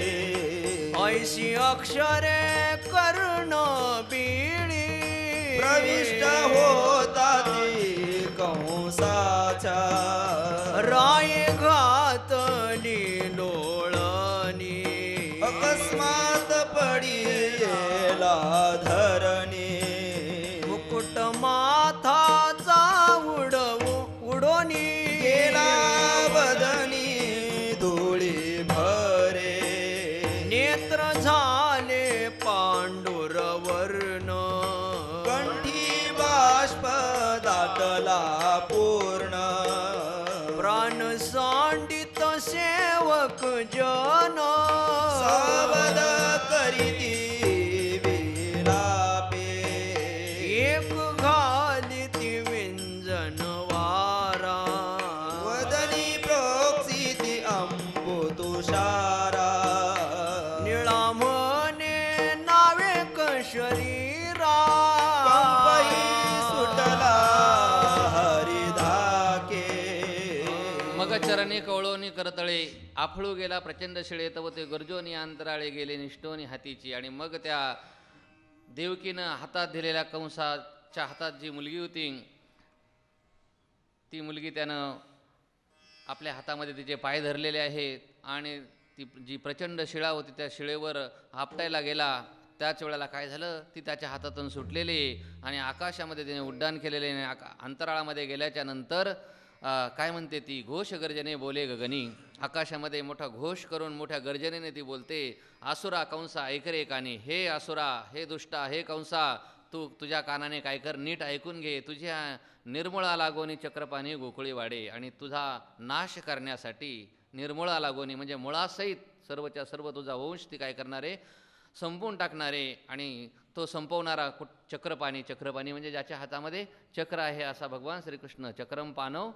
ऐशी अक्षरे कर्ण बिळी प्रविष्ट होता ती कंसाच्या राय घातली लोळणी अकस्मात पडीला धरणी मुकुट माथाचा उडोनी गेला बदनी धुळी भरे नेत्र झाले पांडुरवर्ण कंठी बाष्प दाटला पूर्ण प्राण सांडित सेवक जन सावध करीती विलापे एक घालिती विंजन वारा वदनी प्रोक्षिती अंबु तुषारा निळा गोकुळा म्हणे नावे शरीरा कंपही सुटला हरिधाके मग चरणी कवळोनी करतळे आफळू गेला प्रचंड शिळे तव ते गरजोनी अंतराळे गेले निष्ठोनी हातीची. आणि मग त्या देवकीनं हातात दिलेल्या कंसाच्या हातात जी मुलगी होती ती मुलगी त्यानं आपल्या हातामध्ये तिचे पाय धरलेले आहेत आणि ती जी प्रचंड शिळा होती त्या शिळेवर आपटायला गेला. त्याच वेळेला काय झालं ती त्याच्या हातातून सुटलेली आणि आकाशामध्ये तिने उड्डाण केलेले. अंतराळामध्ये गेल्याच्या नंतर काय म्हणते ती घोष गर्जने बोले गगनी. आकाशामध्ये मोठा घोष करून मोठ्या गर्जनेने ती बोलते आसुरा कंसा ऐकरे कानी. हे आसुरा, हे दुष्टा, हे कंसा, तू तुझ्या कानाने काय कर, नीट ऐकून घे. तुझ्या निर्मळा लागोनी चक्रपाणी गोकुळी वाडे. आणि तुझा नाश करण्यासाठी निर्मळा लागोनी म्हणजे मुळासहित सर्वच्या सर्व तुझा वंश ती काय करणारे संपवून टाकणारे. आणि तो संपवणारा चक्रपाणी, चक्रपाणी म्हणजे ज्याच्या हातामध्ये चक्र आहे असा भगवान श्रीकृष्ण. चक्रम पानव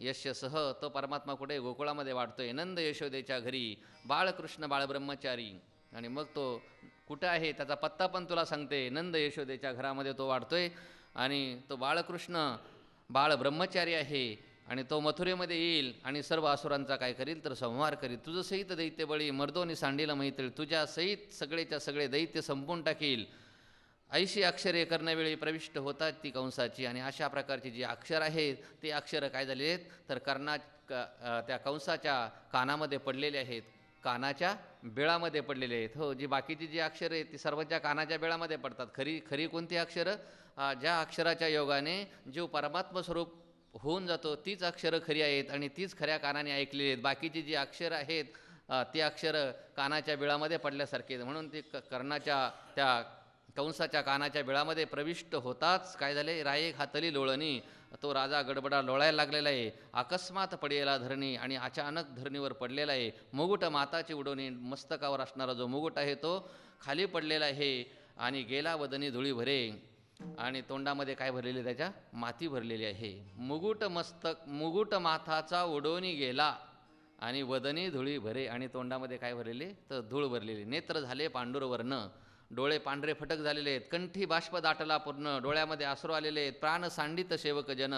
यशसह तो परमात्मा कुठे गोकुळामध्ये वाढतोय नंद यशोदेच्या घरी. बाळकृष्ण बाळब्रह्मचारी. आणि मग तो कुठं आहे त्याचा पत्ता पण तुला सांगते. नंद यशोदेच्या घरामध्ये तो वाढतोय आणि तो बाळकृष्ण बाळब्रह्मचारी आहे. आणि तो मथुरेमध्ये येईल आणि सर्व असुरांचा काय करील तर संहार करील. तुझं सहित दैत्य बळी मर्दोनी सांडीला मैत्रील. तुझ्या सहित सगळेच्या सगळे दैत्य संपून टाकील. ऐशी अक्षरे करण्यावेळी प्रविष्ट होतात ती कंसाची. आणि अशा प्रकारची जी अक्षर आहेत ते अक्षरं काय झाले आहेत तर त्या कंसाच्या कानामध्ये पडलेले आहेत. कानाच्या बेळामध्ये पडलेले आहेत. हो, जी बाकीची जी अक्षरं आहेत ती सर्वच्या कानाच्या बेळामध्ये पडतात. खरी कोणती अक्षरं? ज्या अक्षराच्या योगाने जीव परमात्म स्वरूप होऊन जातो तीच अक्षरं खरी आहेत आणि तीच खऱ्या कानाने ऐकलेली आहेत. बाकीची जी अक्षरं आहेत ती अक्षरं कानाच्या बिळामध्ये पडल्यासारखी आहेत. म्हणून ती कर्णाच्या त्या कंसाच्या कानाच्या बिळामध्ये प्रविष्ट होताच काय झाले राये खातली लोळणी. तो राजा गडबडा लोळायला लागलेला आहे. अकस्मात पडेला धरणी आणि अचानक धरणीवर पडलेला आहे. मुकुट माताची उडवणी मस्तकावर असणारा जो मुकुट आहे तो खाली पडलेला आहे आणि गेला वदनी धुळी भरे. आणि तोंडामध्ये काय भरलेली त्याच्या माती भरलेली आहे. मुकुट माथाचा उडवणी गेला आणि वदनी धुळी भरे. आणि तोंडामध्ये काय भरलेले तर धूळ भरलेली. नेत्र झाले पांडुरवर्ण, डोळे पांढरे फटक झालेले आहेत. कंठी बाष्प दाटला पूर्ण, डोळ्यामध्ये अश्रू आलेले आहेत. प्राण सांडित सेवक जन.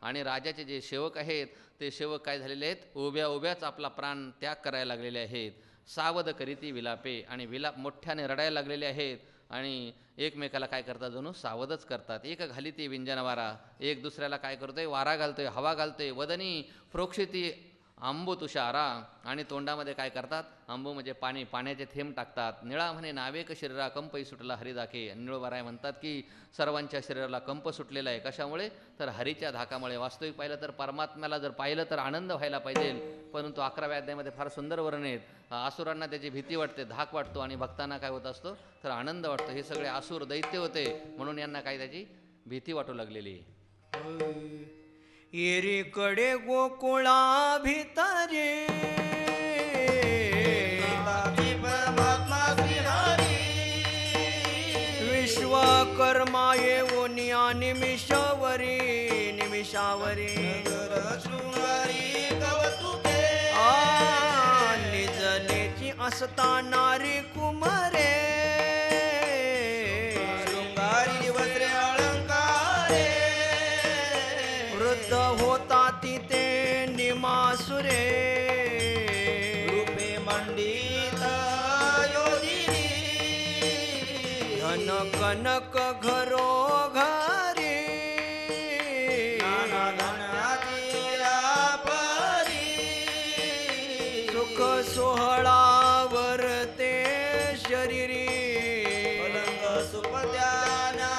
आणि राजाचे जे सेवक आहेत ते सेवक काय झालेले आहेत उभ्या उभ्याच आपला प्राण त्याग करायला लागलेले आहेत. सावध करीती विलापे. आणि विलाप मोठ्याने रडायला लागलेले आहेत आणि एकमेकाला काय करतात जणू सावधच करतात. एक घाली ती विंजन वारा, एक दुसऱ्याला काय करतोय वारा घालतोय, हवा घालतोय. वदनी प्रोक्षिती आंबू तुषारा. आणि तोंडामध्ये काय करतात आंबू म्हणजे पाणी, पाण्याचे थेंब टाकतात. निळा म्हणे नावेक शरीरा कंपही सुटला हरिदाके. निळवराय म्हणतात की सर्वांच्या शरीराला कंप सुटलेला आहे. कशामुळे तर हरीच्या धाकामुळे. वास्तविक पाहिलं तर परमात्म्याला जर पाहिलं तर आनंद व्हायला पाहिजे, परंतु 11व्या अध्यायामध्ये फार सुंदर वर्णन आहेत. आसुरांना त्याची भीती वाटते, धाक वाटतो आणि भक्तांना काय होत असतो तर आनंद वाटतो. हे सगळे आसुर दैत्य होते म्हणून यांना काय त्याची भीती वाटू लागलेली. एरीकडे गोकुळा भितरे परमात्मा श्री हरी विश्वकर्मा येऊनिया निमिषावरी निमिषावरी शृंगारी कवतुके निजलेची असतानारी कुमारे शृंगारी वस्त्रे अलंकारे वृद्ध होता तिथे निमासुरे रूपे मंडित योगिनी धन कनक घरो घरी नाना धनाची परी सुख सोहळावर ते शरीरी पलंग सुपद्याना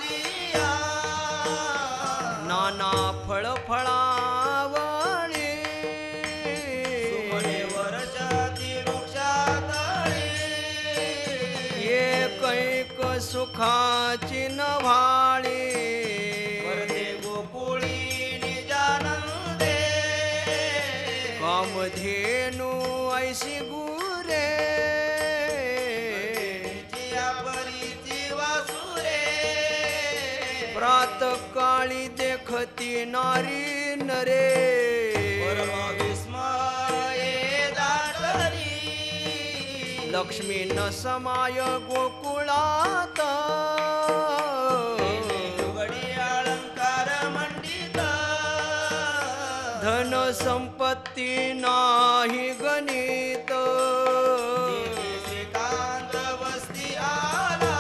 लिया नाना फळफळावळी सुमने वर्षाती वृक्षातळी एकैक सुखाची नभाळी वरदे गोकुळी निजानंदे कामधेनु ऐशी गुरे जिया परीची वासुरे प्रातकाळी देखती नारी नरे परम विस्मये दाटली लक्ष्मी न समाय गोकुळात लुगडी अलंकार मंडित धन संपत्ती नाही गणित श्रीकांत वस्ती आला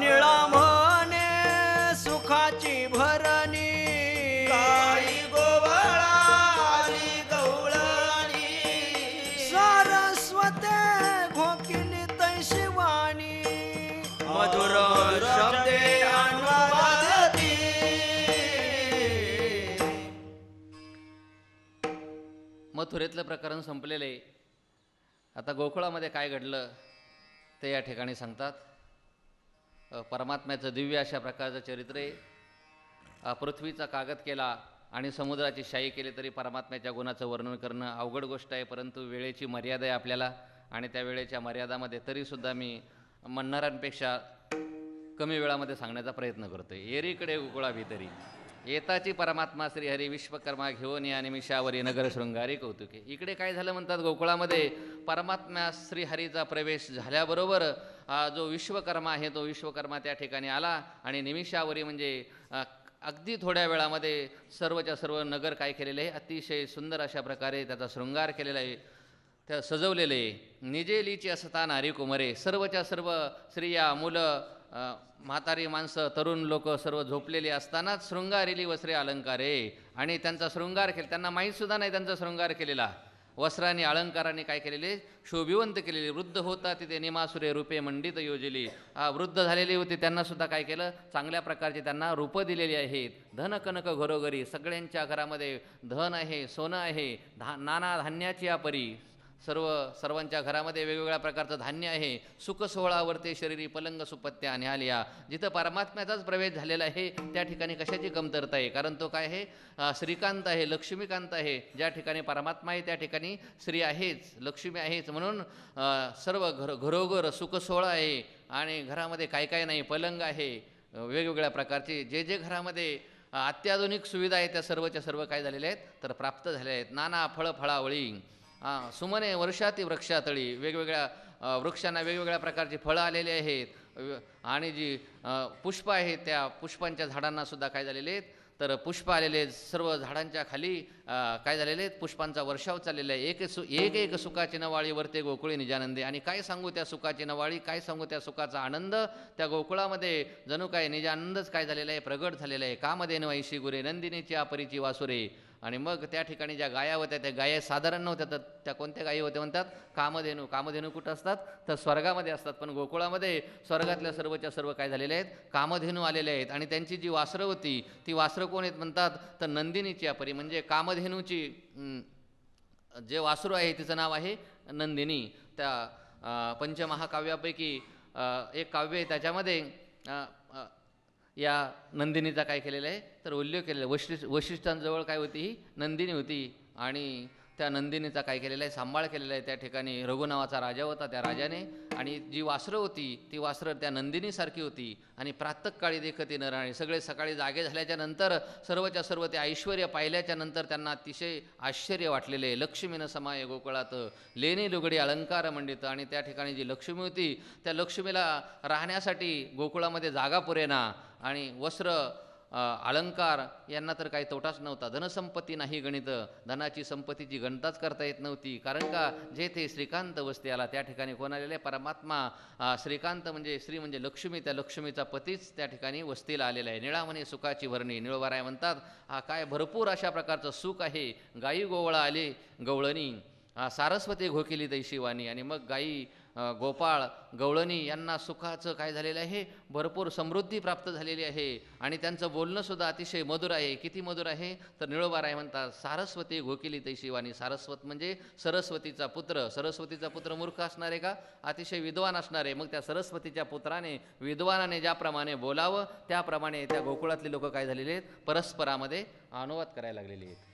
निळा म्हणे सुखाची भरणी काळी गोवळाली गवळणी सरस्वते घोकिली तैशिवाणी मधुर शब्दे अनुवादती मथुरेतलं प्रकरण संपलेलं आहे. आता गोकुळामध्ये काय घडलं ते या ठिकाणी सांगतात. परमात्म्याचं दिव्य अशा प्रकारचं चरित्र आहे. पृथ्वीचा कागद केला आणि समुद्राची शाई केली तरी परमात्म्याच्या गुणाचं वर्णन करणं अवघड गोष्ट आहे. परंतु वेळेची मर्यादा आहे आपल्याला आणि त्या वेळेच्या मर्यादामध्ये तरीसुद्धा मी म्हणणाऱ्यांपेक्षा कमी वेळामध्ये सांगण्याचा प्रयत्न करतो आहे. एरीकडे गोकुळा भितरी येताची परमात्मा श्रीहरी विश्वकर्मा घेऊन या निमिषावरी नगर शृंगारी कौतुके. इकडे काय झालं म्हणतात, गोकुळामध्ये परमात्मा श्रीहरीचा प्रवेश झाल्याबरोबर जो विश्वकर्मा आहे तो विश्वकर्मा त्या ठिकाणी आला आणि निमिषावरी म्हणजे अगदी थोड्या वेळामध्ये सर्वच्या सर्व नगर काय केलेलं आहे, अतिशय सुंदर अशा प्रकारे त्याचा शृंगार केलेला आहे, त्या सजवलेले आहे. निजेलीची असता नारी कुमरे, सर्वच्या सर्व स्त्रिया मुलं म्हातारी माणसं तरुण लोक सर्व झोपलेली असतानाच शृंगारेली वस्त्रे अलंकारे आणि त्यांचा शृंगार केला. त्यांना माहीतसुद्धा नाही त्यांचा शृंगार केलेला. वस्त्रांनी अलंकाराने काय केलेले, शोभिवंत केलेले. वृद्ध होता तिथे निमासुरे रूपे मंडित योजली. वृद्ध झालेली होती त्यांनासुद्धा काय केलं, चांगल्या प्रकारचे त्यांना रूपं दिलेली आहेत. धन कनक घरोघरी, सगळ्यांच्या घरामध्ये धन आहे, सोनं आहे, नाना धान्याची परी, सर्वांच्या घरामध्ये वेगवेगळ्या प्रकारचं धान्य आहे. सुख सोहळावरते शरीरी पलंग सुपत्त्या न्यालिया. जिथं परमात्म्याचाच प्रवेश झालेला आहे त्या ठिकाणी कशाची कमतरता आहे, कारण तो काय आहे, श्रीकांत आहे, लक्ष्मीकांत आहे. ज्या ठिकाणी परमात्मा आहे त्या ठिकाणी श्री आहेच, लक्ष्मी आहेच. म्हणून सर्व घरोघर सुख सोहळा आहे आणि घरामध्ये काय काय नाही, पलंग आहे, वेगवेगळ्या प्रकारचे जे जे घरामध्ये अत्याधुनिक सुविधा आहेत त्या सर्वच्या सर्व काय झालेल्या आहेत तर प्राप्त झालेल्या आहेत. नाना फळफळावळी, सुमने वर्षाती वृक्षातळी, वेगवेगळ्या वृक्षांना वेगवेगळ्या प्रकारची फळं आलेली आहेत आणि जी पुष्प आहेत त्या पुष्पांच्या झाडांनासुद्धा काय झालेले आहेत तर पुष्प आलेले आहेत. सर्व झाडांच्या खाली काय झालेले आहेत, पुष्पांचा वर्षाव चाललेला आहे. एक एक सुखाची नवाळी वरते गोकुळी निजानंदे. आणि काय सांगू त्या सुखाची नवाळी, काय सांगू त्या सुखाचा आनंद. त्या गोकुळामध्ये जणू काय निजानंदच काय झालेला आहे, प्रगट झालेला आहे. कामधेनु ऐशी गुरे नंदिनीची अपरीची वासुरे. आणि मग त्या ठिकाणी ज्या गाया होत्या त्या गाया साधारण नव्हत्या, तर त्या कोणत्या गायी होत्या म्हणतात, कामधेनू. कामधेनू कुठं असतात तर स्वर्गामध्ये असतात. पण गोकुळामध्ये स्वर्गातल्या सर्वच्या सर्व काय झालेले आहेत, कामधेनू आलेले आहेत. आणि त्यांची जी वासरं होती ती वासरं कोण आहेत म्हणतात तर नंदिनीची अपरी, म्हणजे कामधेनूची जे वासरू आहे तिचं नाव आहे नंदिनी. त्या पंचमहाकाव्यापैकी एक काव्य आहे, त्याच्यामध्ये या नंदिनीचा काय केलेला आहे तर उल्लेख केलेला आहे. वशिष्ठांजवळ काय होती, ही नंदिनी होती आणि त्या नंदिनीचा काय केलेला आहे, सांभाळ केलेला आहे. त्या ठिकाणी रघु नावाचा राजा होता त्या राजाने, आणि जी वासरं होती ती वासरं त्या नंदिनीसारखी होती. आणि प्रातःकाळी देखती नराणी, सगळे सकाळी जागे झाल्याच्या नंतर सर्वच्या सर्व ते ऐश्वर्य पाहिल्याच्या नंतर त्यांना अतिशय आश्चर्य वाटलेले. लक्ष्मीनं समाय गोकुळात लेणी लुगडी अलंकार मंडित. आणि त्या ठिकाणी जी लक्ष्मी होती त्या लक्ष्मीला राहण्यासाठी गोकुळामध्ये जागा पुरेना आणि वस्त्र अलंकार यांना तर काही तोटाच नव्हता. धनसंपत्ती नाही गणित, धनाची संपत्तीची गणताच करता येत नव्हती. कारण का जेथे श्रीकांत वस्ती आला त्या ठिकाणी कोण आलेले, परमात्मा श्रीकांत म्हणजे श्री म्हणजे लक्ष्मी, त्या लक्ष्मीचा पतीच त्या ठिकाणी वस्तीला आलेला आहे. निळा म्हणे सुखाची भरणी, निळोबाराय म्हणतात हा काय भरपूर अशा प्रकारचं सुख आहे. गायी गोवळा आले गवळणी, सारस्वती घोकिली दैशिवानी. आणि मग गायी गोपाळ गवळणी यांना सुखाचं काय झालेलं आहे, भरपूर समृद्धी प्राप्त झालेली आहे. आणि त्यांचं बोलणंसुद्धा अतिशय मधुर आहे. किती मधुर आहे तर निळोबाराय म्हणतात सारस्वती घोकिली तैशिवानी. सारस्वत म्हणजे सरस्वतीचा पुत्र. सरस्वतीचा पुत्र मूर्ख असणार आहे का, अतिशय विद्वान असणार आहे. मग त्या सरस्वतीच्या पुत्राने विद्वानाने ज्याप्रमाणे बोलावं त्याप्रमाणे त्या गोकुळातले लोक काय झालेले आहेत, परस्परामध्ये अनुवाद करायला लागलेले आहेत.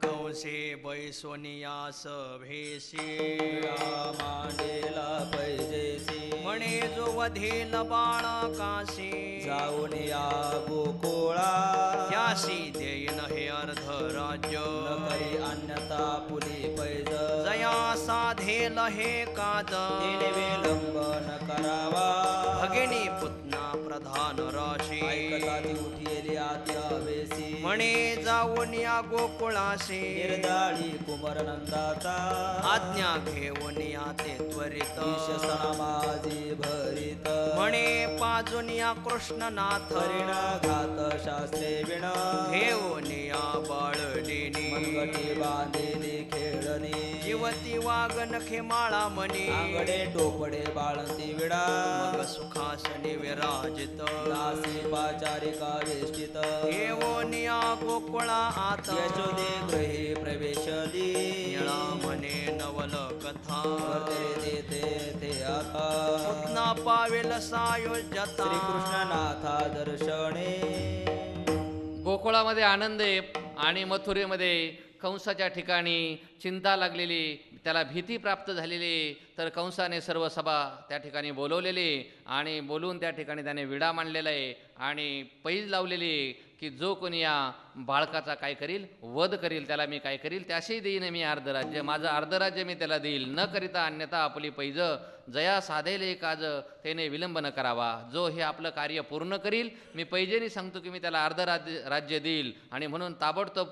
कंसे बैसोनियास भेसी मांडेला पैजेसी म्हणे जो वधेल बाळकाशी जाऊन या गोकुळा यासी देईन हे अर्ध राज्य न करी अन्यथा पुली पैज जया साधेल हे काज तिने विलंब न करावा भगिनी पुतना प्रधान राशी ऐकता ती उठेली आत्यावेसी म्हणे जाऊन या गोकुळाशी निर्दाळी कुमार नंदाचा आज्ञा घेऊन या ते त्वरित ईशसना माझी भरित म्हणे पाजून या कृष्णनाथ हरिणा घात शास्त्रे विण घेऊन या बाळलिनी मनगटी बांधिली खेळणी जीवती वागनखे माळा मनी आंगडे टोपडे बाळंती विडा मग सुखासनी विराजित दासी पाचारिका वेष्टित घेऊन या गोकुळा आत यशोदे गृहे प्रवेशली निळा म्हणे नवल कथा वर्ते ते आता पुतना पावेल सायोज्यता श्रीकृष्णनाथा दर्शने गोकुळामध्ये आनंद आहे आणि मथुरेमध्ये कंसाच्या ठिकाणी चिंता लागलेली, त्याला भीती प्राप्त झालेली, तर कंसाने सर्व सभा त्या ठिकाणी बोलवलेली आणि बोलून त्या ठिकाणी त्याने विडा मांडलेला आहे आणि पैज लावलेली की जो कोणी या बाळकाचा काय करील, वध करील, त्याला मी काय करील, त्याशी देईन मी अर्धराज्य, माझं अर्धराज्य मी त्याला देईल, न करिता अन्यथा आपली पैज जया साधेले काज त्याने विलंब न करावा, जो हे आपलं कार्य पूर्ण करील मी पैजेने सांगतो की मी त्याला राज्य देईल आणि म्हणून ताबडतोब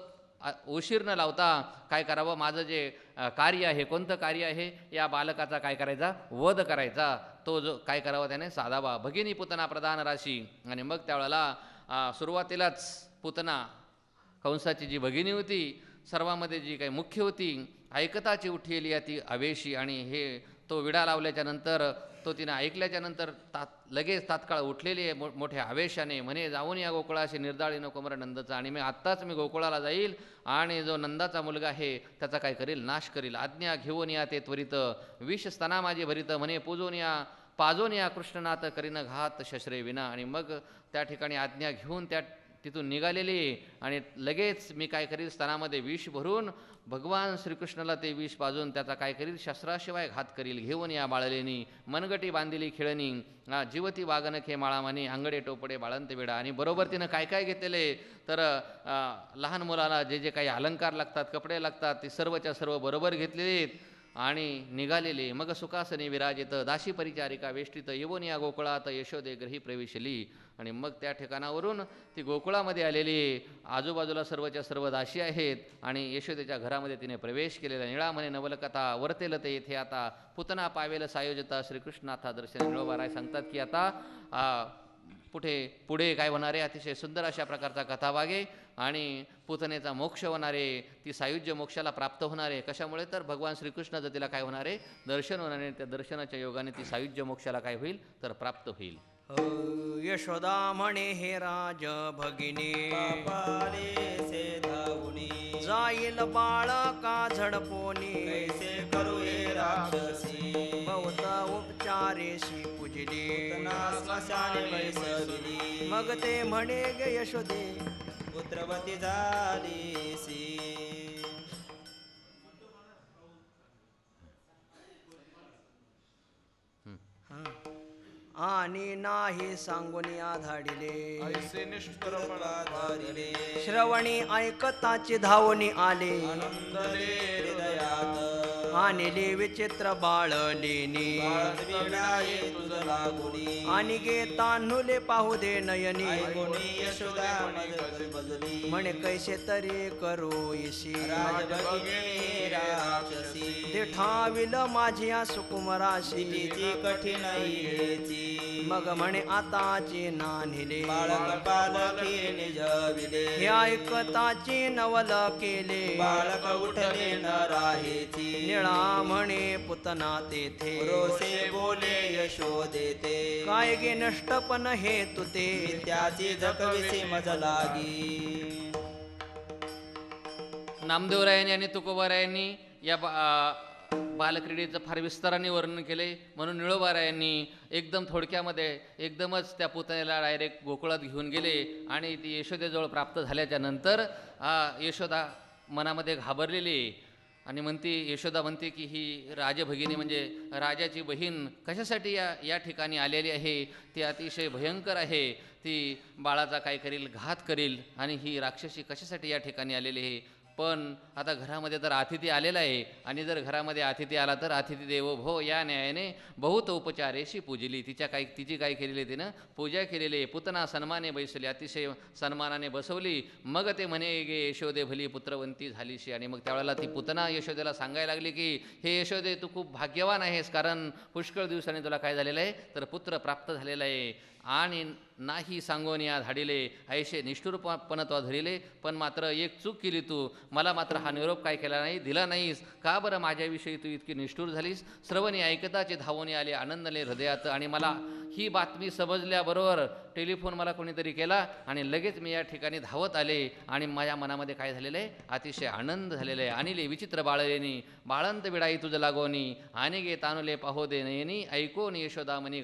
उशीर न लावता काय करावं, माझं जे कार्य आहे, कोणतं कार्य आहे, या बालकाचा काय करायचा, वध करायचा, तो जो काय करावा त्याने साधावा. भगिनी पुतना प्रधान राशी. आणि मग त्यावेळेला सुरुवातीलाच पुतना कंसाची जी भगिनी होती सर्वामध्ये जी काही मुख्य होती ऐकताची उठलेली आहे ती आवेशी आणि हे तो विडा लावल्याच्या नंतर तो तिनं ऐकल्याच्या नंतर लगेच तात्काळ उठलेली आहे मोठ्या आवेशाने. म्हणे जाऊन या गोकुळाशी निर्दाळी नको मर नंदचा आणि आत्ताच मी गोकुळाला जाईल आणि जो नंदाचा मुलगा आहे त्याचा काय करील, नाश करील. आज्ञा घेऊन या ते त्वरित विष स्तना माझी भरित म्हणे पूजून या पाजून या कृष्णनाथ करीन घात शस्त्रे विना. आणि मग त्या ठिकाणी आज्ञा घेऊन तिथून निघालेली आणि लगेच मी काय करील, स्तनामध्ये विष भरून भगवान श्रीकृष्णाला ते विष पाजून त्याचा काय करील, शस्त्राशिवाय घात करील. घेऊन या बाळलेनी मनगटी बांधिली खेळणी जीवती वागनखे माळामानी अंगडे टोपडे बाळंत विडा. आणि बरोबर तिनं काय काय घेतलेले तर लहान मुलाला जे जे काही अलंकार लागतात, कपडे लागतात, ते सर्वच्या सर्व बरोबर घेतलेले आणि निघालेले. मग सुखासनी विराजित दासी परिचारिका वेष्टित येऊन या गोकुळात यशोदे ग्रही प्रवेशली. आणि मग त्या ठिकाणावरून ती गोकुळामध्ये आलेली, आजूबाजूला सर्वच्या सर्व दासी आहेत आणि यशोदेच्या घरामध्ये तिने प्रवेश केलेला. निळा म्हणे नवलकथा वर्तेल ते येथे आता पुतना पावेल सायोजता श्रीकृष्णाथा दर्शन. निळोबाराय सांगतात की आता पुढे काय होणारे, अतिशय सुंदर अशा प्रकारचा कथाभाग आहे आणि पुतनेचा मोक्ष होणारे, ती सायुज्य मोक्षाला प्राप्त होणारे. कशामुळे तर भगवान श्रीकृष्णाचं तिला काय होणारे, दर्शन होणारे. त्या दर्शनाच्या योगाने ती सायुज्य मोक्षाला काय होईल तर प्राप्त होईल. यशोदा म्हणे हे राज भगिनी से धावुनी जाईल बाळका झडपोनी कैसे करू हे राक्षसी बहुत उपचारेशी पूजली स्मशाने बैसविली मग ते म्हणे गे यशोदे पुत्रवती झालीसी. आणि नाही सांगून आधाडिले ऐसे निष्ठुर फळाधारिले श्रवणी ऐकताची धावणी आले आनंदले हृदयात आणले विचित्र बाळलेनी बाळविणाये तुझ लागुनी आणि गे तान्हुले पाहू दे नयनी ऐकोनी यशोदा मज बजली म्हणे कैसे तरी करू इशी राजभगिनी राक्षसी ते ठाविल माझी सुकुमराशी तिची कठीण हेची मग म्हणे आताची नान्हिले बाळक बालकी निजविले हे ऐकताची नवल केले बाळक उठले न राहेची निळा म्हणे पुतना तेथे रोसे बोले यशोदे ते काय गे नष्टपण हे तुते त्याची जखविसी मज लागी. नामदेवरायांनी आणि तुकोबारायांनी या बालक्रीडेचं फार विस्ताराने वर्णन केले. म्हणून निळोबारायांनी एकदम थोडक्यामध्ये एकदमच त्या पुतण्याला डायरेक्ट गोकुळात घेऊन गेले आणि ती यशोदेजवळ प्राप्त झाल्याच्या नंतर यशोदा मनामध्ये घाबरलेली आणि म्हणते यशोदा म्हणते की ही राजभगिनी म्हणजे राजाची बहीण कशासाठी या ठिकाणी आलेली आहे, ती अतिशय भयंकर आहे, ती बाळाचा काय करील, घात करील, आणि ही राक्षसी कशासाठी या ठिकाणी आलेली आहे. पण आता घरामध्ये तर अतिथी आलेला आहे, आणि जर घरामध्ये अतिथी आला तर अतिथी देवो भो या न्यायाने बहुत उपचारेशी पूजली. तिची काय केलेली आहे, तिनं पूजा केलेली आहे. पुतना सन्माने बैसली, अतिशय सन्मानाने बसवली. मग ते म्हणे गे यशोदे भली पुत्रवंती झालीशी. आणि मग त्यावेळेला ती पुतना यशोदेला सांगायला लागली की हे यशोदे, तू खूप भाग्यवान आहेस, कारण पुष्कळ दिवसांनी तुला काय झालेलं आहे, तर पुत्र प्राप्त झालेला आहे. आणि नाही सांगून या धाडिले ऐशे निष्ठुरपण तो धरिले. पण मात्र एक चूक केली तू, मला मात्र हा निरोप काय केला नाही, दिला नाहीस. का बरं माझ्याविषयी तू इतकी निष्ठुर झालीस. श्रवणी ऐकताचे धावून आले आनंदले हृदयात. आणि मला ही बातमी समजल्याबरोबर टेलिफोन मला कोणीतरी केला, आणि लगेच मी या ठिकाणी धावत आले, आणि माझ्या मनामध्ये काय झालेलं आहे, अतिशय आनंद झालेला आहे. आणले विचित्र बाळलेनी बाळंत विडाई तुझ लागोनी, आणि गे तानुले पाहो दे नयनी ऐकोन यशोदामनी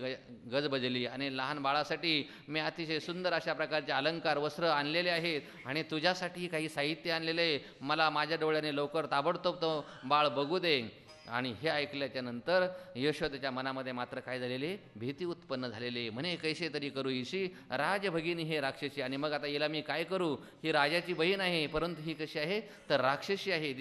गजबजली. आणि लहान बाळासाठी मी अतिशय सुंदर अशा प्रकारचे अलंकार वस्त्र आणलेले आहेत, आणि तुझ्यासाठी काही साहित्य आणलेले आहे. मला माझ्या डोळ्याने लवकर ताबडतोब तो बाळ बघू दे. आणि हे ऐकल्याच्या नंतर यशोदेच्या मनामध्ये मात्र काय झालेले, भीती उत्पन्न झालेली. म्हणे कैसे तरी करू इशी राजभगिनी हे राक्षसी. आणि मग आता हिला मी काय करू, ही राजाची बहीण आहे, परंतु ही कशी आहे, तर राक्षसी आहे.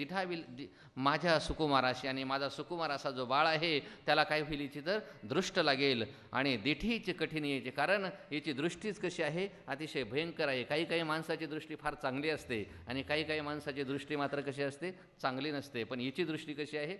माझ्या सुकुमाराशी, आणि माझा सुकुमार असा जो बाळ आहे त्याला काय होईल, हिची तर दृष्ट लागेल. आणि दिठीची कठीण यायची, कारण याची दृष्टीच कशी आहे, अतिशय भयंकर आहे. काही काही माणसाची दृष्टी फार चांगली असते, आणि काही काही माणसाची दृष्टी मात्र कशी असते, चांगली नसते. पण हिची दृष्टी कशी आहे,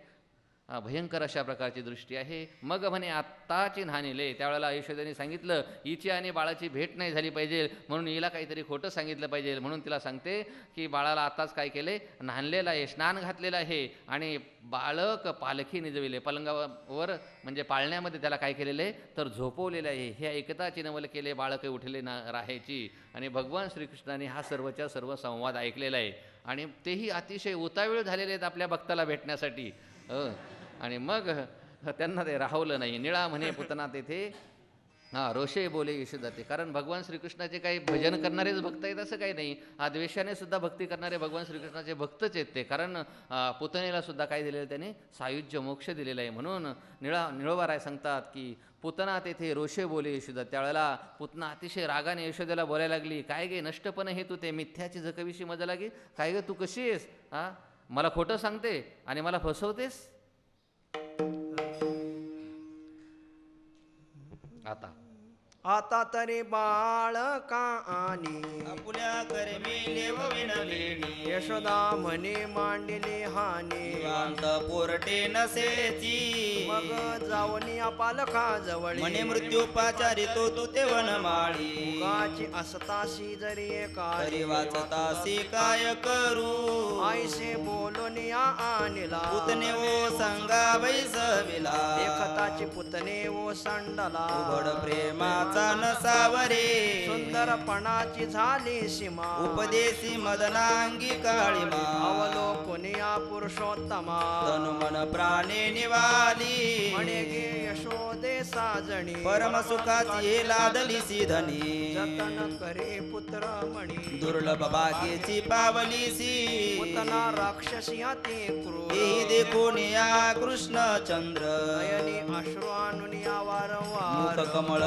भयंकर अशा प्रकारची दृष्टी आहे. मग म्हणे आत्ताची न्हाणीले. त्यावेळेला यशोदेने सांगितलं हिची आणि बाळाची भेट नाही झाली पाहिजे, म्हणून हिला काहीतरी खोटं सांगितलं पाहिजे. म्हणून तिला सांगते की बाळाला आताच काय केले, न्हाणलेलं आहे, स्नान घातलेलं आहे, आणि बाळक पालखी निजविले, पलंगावर म्हणजे पाळण्यामध्ये त्याला काय केलेलं आहे, तर झोपवलेलं आहे. हे ऐकताची नवल केले बाळक उठले ना राहायची. आणि भगवान श्रीकृष्णाने हा सर्वच्या सर्व संवाद ऐकलेला आहे, आणि तेही अतिशय उतावीळ झालेले आहेत आपल्या भक्ताला भेटण्यासाठी. आणि मग त्यांना ते राहवलं नाही. निळा म्हणे पुतना तेथे रोषे बोले यशोदाते. कारण भगवान श्रीकृष्णाचे काही भजन करणारेच भक्त आहेत असं काही नाही, द्वेषाने सुद्धा भक्ती करणारे भगवान श्रीकृष्णाचे भक्तच आहेत ते. कारण पुतनेला सुद्धा काय दिलेलं त्याने, सायुज्य मोक्ष दिलेलं आहे. म्हणून निळोबाराय सांगतात की पुतना तेथे रोषे बोले यशोदा. त्यावेळेला पुतना अतिशय रागाने यशोदेला बोलायला लागली, काय गे नष्टपण हे तू ते मिथ्याची जखविषयी मजा लागे, काय गे तू कशी आहेस, मला खोटं सांगते आणि मला फसवतेस. आता तरी बाळका आणि आपुल्या करमिले व विणलेली, यशोदा म्हणे मांडली हानी, निवांत पोरटे नसेची. मग जावनी पालखा जवळी, म्हणे मृत्यूपाचारी तो तू ते वनमाळी. उगाची असताशी जरी तरी वाचतासी काय करू, आईसे बोलून या आणला. पुतने ओ संगा बैसविला, देखताची पुतने ओ संडला. उघड प्रेमाचा नसावरे, सुंदरपणाची झाली सीमा. उपदेशी मदनांगी काळीमा, अवलोकनिया पुरुषोत्तमा. तनु मन प्राणे निवाली. म्हणे गे यशोदे साजणी, परम सुखाची लादली सिधनी. जतन करे पुत्र मणी, दुर्लभ बागेची पावलीसी. पुतना राक्षसी ते क्रूर, ही देखून या कृष्ण चंद्र. नयनी अश्रू आणून या वारंवार. मुख कमळ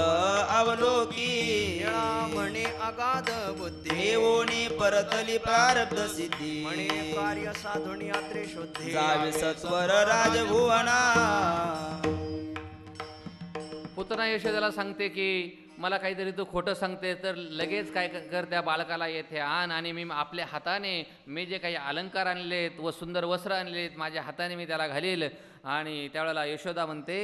अवलोकी, निळा म्हणे अगाध बुद्धी. देवोनी परतली प्रारब्ध सिद्धी. म्हणे कार्य साधून यात्रे शुद्धी. जावे सत्वर राजभुवना. पुतना यशोदेला सांगते की मला काहीतरी तू खोटं सांगते, तर लगेच काय कर, त्या बालकाला येथे आण, आणि मी आपल्या हाताने मी जे काही अलंकार आणलेत व सुंदर वस्त्र आणलेत माझ्या हाताने मी त्याला घालील. आणि त्यावेळेला यशोदा म्हणते,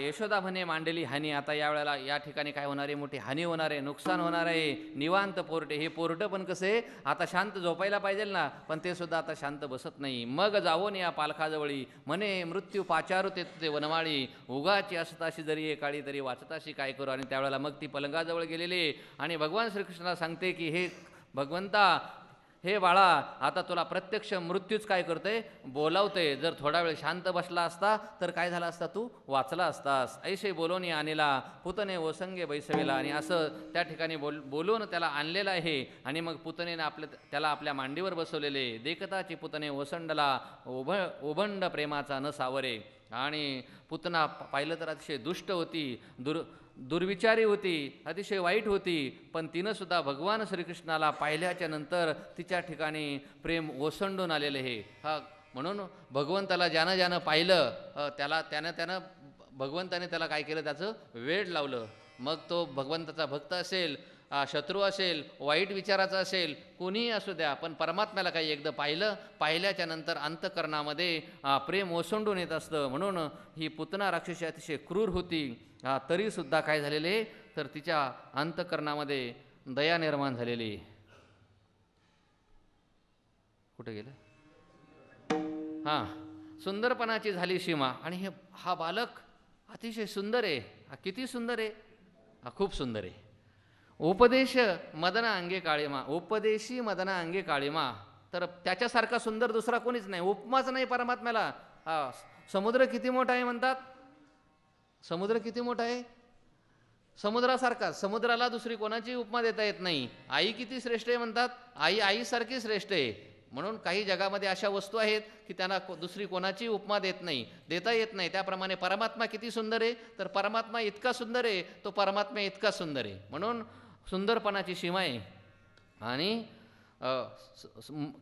यशोदा म्हणे मांडली हानी. आता यावेळेला या ठिकाणी काय होणार आहे, मोठी हानी होणार आहे, नुकसान होणार आहे. निवांत पोरटे, हे पोरटं पण कसे आता शांत झोपायला पाहिजे ना, पण ते सुद्धा आता शांत बसत नाही. मग जावोन या पालखाजवळी, म्हणे मृत्यू पाचारू ते वनमाळी. उगाची असताशी जरी काळी तरी वाचताशी काय करू. आणि त्यावेळेला मग ती पलंगाजवळ गेलेली आणि भगवान श्रीकृष्णाला सांगते की हे भगवंता, हे बाळा, आता तुला प्रत्यक्ष मृत्यूच काय करतोय, बोलावते. जर थोडा वेळ शांत बसला असता तर काय झाला असता, तू वाचला असतास. ऐसे बोलोनी आणला पुतने ओसंगे बैसवेला. आणि असं त्या ठिकाणी बोलून त्याला आणलेलं आहे. आणि मग पुतनेनं त्याला आपल्या मांडीवर बसवलेले. देखताची पुतने ओसंडला ओभंड प्रेमाचा न सावरे. आणि पुतना पाहिलं तर अतिशय दुष्ट होती, दुर्विचारी होती, अतिशय वाईट होती. पण तिनंसुद्धा भगवान श्रीकृष्णाला पाहिल्याच्या नंतर तिच्या ठिकाणी प्रेम ओसंडून आलेलं आहे. हा म्हणून भगवंताला ज्यानं पाहिलं त्यानं भगवंताने त्याला काय केलं, त्याचं वेड लावलं. मग तो भगवंताचा भक्त असेल, शत्रू असेल, वाईट विचाराचा असेल, कोणीही असू द्या, पण परमात्म्याला काही एकदा पाहिल्याच्या नंतर अंतःकरणामध्ये प्रेम ओसंडून येत असतं. म्हणून ही पुतना राक्षसी अतिशय क्रूर होती. तरीसुद्धा काय झालेले, तर तिच्या अंतःकरणामध्ये दया निर्माण झालेली. कुठे गेलं, सुंदरपणाची झाली सीमा. आणि हा बालक अतिशय सुंदर आहे. किती सुंदर आहे, खूप सुंदर आहे. उपदेश मदना अंगे काळीमा, उपदेशी मदना अंगे काळीमा. तर त्याच्यासारखा सुंदर दुसरा कोणीच नाही, उपमाच नाही परमात्म्याला. समुद्र किती मोठा आहे म्हणतात, समुद्र किती मोठा आहे, समुद्रासारखा. समुद्राला दुसरी कोणाची उपमा देता येत नाही. आई किती श्रेष्ठ आहे म्हणतात, आईसारखी श्रेष्ठ आहे. म्हणून काही जगामध्ये अशा वस्तू आहेत की त्यांना दुसरी कोणाची उपमा देता येत नाही. त्याप्रमाणे परमात्मा किती सुंदर आहे, तर परमात्मा इतका सुंदर आहे, तो परमात्मा इतका सुंदर आहे. म्हणून सुंदरपणाची सीमा आहे. आणि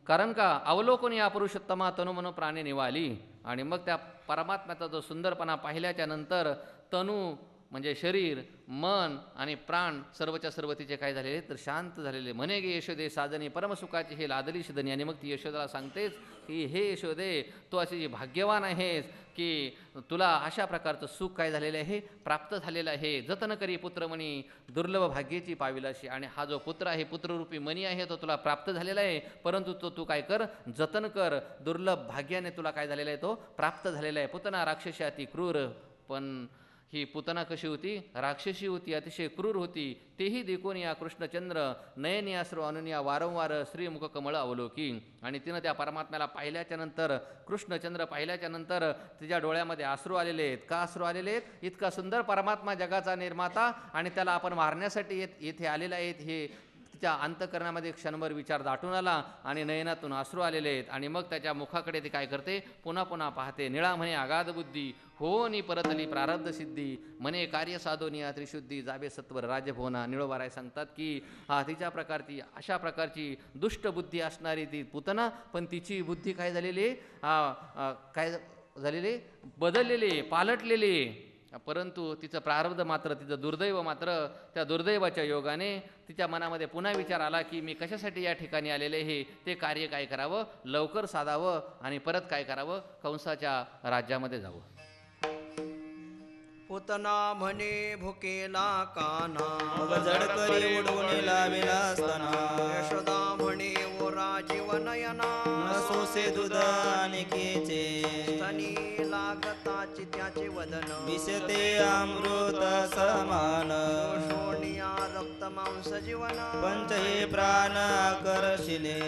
कारण का अवलोकन या पुरुषोत्तमा तनुमनो प्राणी निवाली. आणि मग त्या परमात्म्याचा जो सुंदरपणा पाहिल्याच्या नंतर तनु म्हणजे शरीर, मन आणि प्राण सर्वच्या सर्व तिचे काय झालेले, तर शांत झालेले. म्हणे गे यशोदे साजनी परमसुखाची हे लादली शिदनी. आणि मग ती यशोदाला सांगतेच की हे यशोदे, तू अशी भाग्यवान आहेस की तुला अशा प्रकारचं सुख काय झालेलं आहे, प्राप्त झालेलं आहे. जतन करी पुत्रमणी दुर्लभ भाग्याची पाविलाशी. आणि हा जो पुत्र आहे, पुत्ररूपी मणी आहे, तो तुला प्राप्त झालेला आहे. परंतु तो तू काय कर, जतन कर. दुर्लभ भाग्याने तुला काय झालेला आहे, तो प्राप्त झालेला आहे. पुतना राक्षसी अति क्रूर. पण ही पुतना कशी होती, राक्षसी होती, अतिशय क्रूर होती. तेही देखून या कृष्णचंद्र नयनी आश्रू अनुनिया वारंवार श्रीमुख कमळ अवलोकी. आणि तिनं त्या परमात्म्याला पाहिल्याच्या नंतर, कृष्णचंद्र पाहिल्याच्या नंतर तिच्या डोळ्यामध्ये अश्रू आलेले आहेत. का अश्रू आलेले आहेत, इतका सुंदर परमात्मा, जगाचा निर्माता, आणि त्याला आपण मारण्यासाठी येथे आलेला आहेत. हे तिच्या अंतःकरणामध्ये क्षणभर विचार दाटून आला आणि नयनातून अश्रू आलेले आहेत. आणि मग त्याच्या मुखाकडे ती काय करते, पुन्हा पुन्हा पाहते. निळा म्हणे आगाध बुद्धी, हो नि परतली प्रारब्ध सिद्धी. म्हणे कार्य साधोनिया त्रिशुद्धी, जाबे सत्वर राजभवना. निळोबाराय सांगतात की तिच्या प्रकारची, अशा प्रकारची दुष्ट बुद्धी असणारी ती पुतना, पण तिची बुद्धी काय झालेली, काय झालेली, बदललेली, पालटलेली. परंतु तिचं प्रारब्ध मात्र, तिचं दुर्दैव मात्र, त्या दुर्दैवाच्या योगाने तिच्या मनामध्ये पुन्हा विचार आला की मी कशासाठी या ठिकाणी आलेले आहे, ते कार्य काय करावं, लवकर साधावं आणि परत काय करावं, कंसाच्या राज्यामध्ये जावं. पुतना म्हणे भुकेला काना, मग जडकरी उडवून लाविला असताना. यशोदा म्हणे ओरा जीवनयना, सोसे दूध अनेकीचे, स्तनी लागताची त्याचे वदन, विषते अमृत समान. शोणिया रक्त मांस जीवन, पंच हे प्राण आकर्षिले.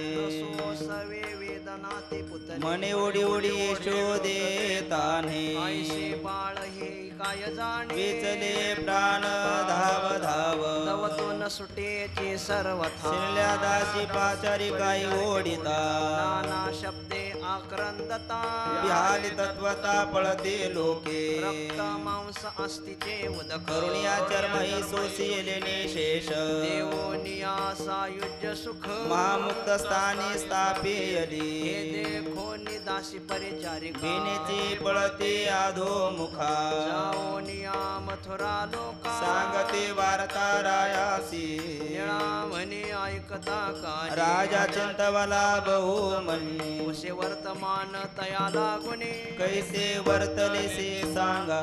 सवे वेदना ते पुतने, मने उडी उडी यशोदे तान्हे. आईसे बाळ हे काय जाणे, वेचले प्राण धाव धाव. तवतून सुटेची सर्वथा, शिरल्या दासी पाचारी काही ओढिता. नाना शब्दे आक्रंदता, विहाली तत्वता पळते लोके. रक्त मांस अस्तिचे उदक, करुणिया चर्म ही सोसिले निशेष. देवोनिया सायुज्य सुख, महामुक्त स्थानी स्थापियली. हे देखो निदासी परिचारिका, भिनेची पळते अधोमुखा. जाओनिया मथुरा लोका, सांगते वार्ता रायासी. निळा म्हणे ऐकता काय, राजा चिंतवला बहुमनी. उसे वर्तमान तया लागुने, कैसे वर्तले से सांगा.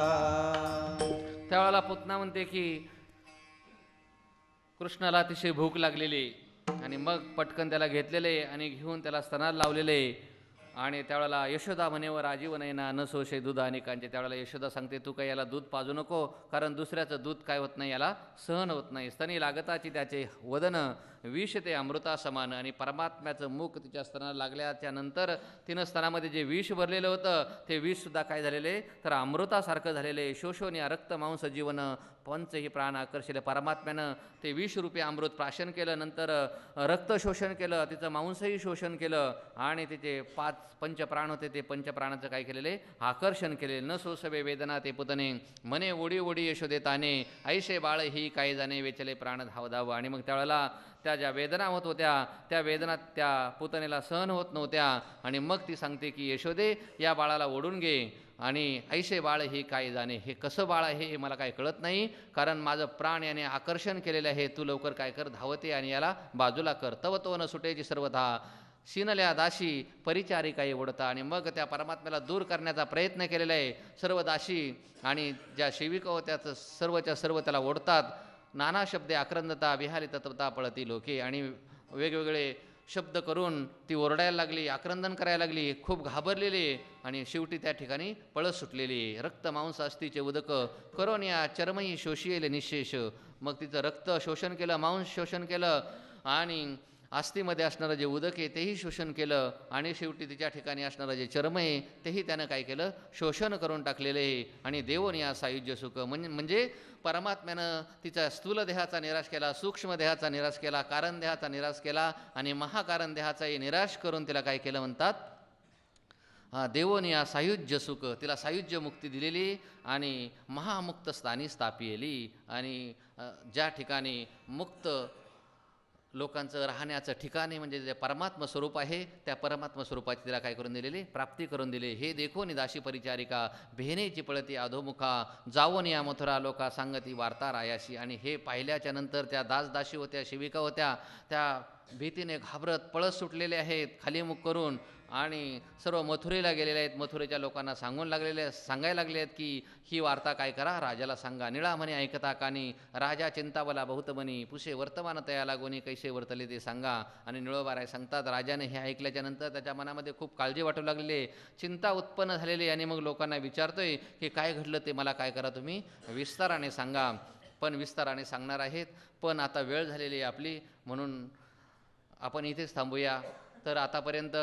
त्यावेळेला पुतना म्हणते की कृष्णाला अतिशय भूक लागलेली, आणि मग पटकन त्याला घेतलेले आणि घेऊन त्याला स्तनाला लावलेले. आणि त्यावेळेला यशोदा म्हणेवर राजीव नयना न सोशे दूध अनेकांचे. त्यावेळेला यशोदा सांगते तू काही याला दूध पाजू नको, कारण दुसऱ्याचं दूध काय होत नाही, याला सहन होत नाही. स्तनी लागताची त्याचे वदन, विष ते अमृता समान आणि परमात्म्याचं मुख तिच्या स्तनाला लागल्याच्या नंतर तिनं स्तनामध्ये जे विष भरलेलं होतं ते विषसुद्धा काय झालेले तर अमृतासारखं झालेले शोषण या रक्त मांस जीवन पंच ही प्राण आकर्षले परमात्म्यानं ते विषरूपी अमृत प्राशन केलं नंतर रक्त शोषण केलं तिचं मांसही शोषण केलं आणि तिचे 5 पंचप्राण होते ते पंचप्राणाचं काय केलेले आकर्षण केले न सोसवे वेदना ते पुतने मने ओढी ओढी यशोदे ताने ऐशे बाळ ही काही जाणे वेचले प्राण धाव धाव आणि मग त्यावेळेला त्या ज्या वेदना होत होत्या त्या वेदना त्या पुतनेला सहन होत नव्हत्या आणि मग ती सांगते की यशोदे या बाळाला ओढून घे आणि ऐशे बाळ हे काय जाणे हे कसं बाळ आहे हे मला काय कळत नाही कारण माझं प्राण याने आकर्षण केलेलं आहे तू लवकर काय कर धावते आणि याला बाजूला कर तव तो न सुटेची सर्वथा शिनल्या दाशी परिचारिकाई ओढता आणि मग त्या परमात्म्याला दूर करण्याचा प्रयत्न केलेला आहे सर्व दाशी आणि ज्या सेविका होत्या सर्वच्या सर्व त्याला ओढतात नाना शब्दे आक्रंदता विहारी तत्वता पळती लोके आणि वेगवेगळे शब्द करून ती ओरडायला लागली आक्रंदन करायला लागली खूप घाबरलेली आणि शेवटी त्या ठिकाणी पळत सुटलेली रक्त मांस अस्तीचे उदक करून या चर्मही शोषिले निशेष मग तिचं रक्त शोषण केलं मांस शोषण केलं आणि आस्थीमध्ये असणारं जे उदक आहे तेही शोषण केलं आणि शेवटी तिच्या ठिकाणी असणारं जे चर्म आहे तेही त्यानं काय केलं शोषण करून टाकलेलं आहे आणि देवोन या सायुज्य सुख म्हणजे परमात्म्यानं तिचा स्थूल देहाचा निराश केला सूक्ष्म देहाचा निराश केला कारण देहाचा निराश केला आणि महाकारण देहाचाही निराश करून तिला काय केलं म्हणतात देवोनी या सायुज्य सुख तिला सायुज्य मुक्ती दिलेली आणि महामुक्त स्थानी स्थापिली आणि ज्या ठिकाणी मुक्त लोकांचं राहण्याचं ठिकाणे म्हणजे जे परमात्म स्वरूप आहे त्या परमात्म स्वरूपाची तिला काय करून दिलेली प्राप्ती करून दिली हे देखोनी दाशी परिचारिका भेनेची पळती अधोमुखा जावोन या मथुरा लोका सांगती वार्ता रायाशी आणि हे पाहिल्याच्या नंतर त्या दासदाशी होत्या सेविका होत्या त्या भीतीने घाबरत पळत सुटलेले आहेत खाली मुख करून आणि सर्व मथुरेला गेलेले आहेत मथुरेच्या लोकांना सांगायला लागले आहेत की ही वार्ता काय करा राजाला सांगा निळा म्हणे ऐकता कानी राजा चिंतावला बहुत म्हणी पुसे वर्तमान तया लागोनी कैसे वर्तले ते सांगा आणि निळोबाराय सांगतात राजाने हे ऐकल्याच्या नंतर त्याच्या मनामध्ये खूप काळजी वाटू लागलेली चिंता उत्पन्न झालेली आणि मग लोकांना विचारतोय की काय घडलं ते मला काय करा तुम्ही विस्ताराने सांगा पण विस्ताराने सांगणार आहेत पण आता वेळ झालेली आहे आपली म्हणून आपण इथेच थांबूया तर आतापर्यंत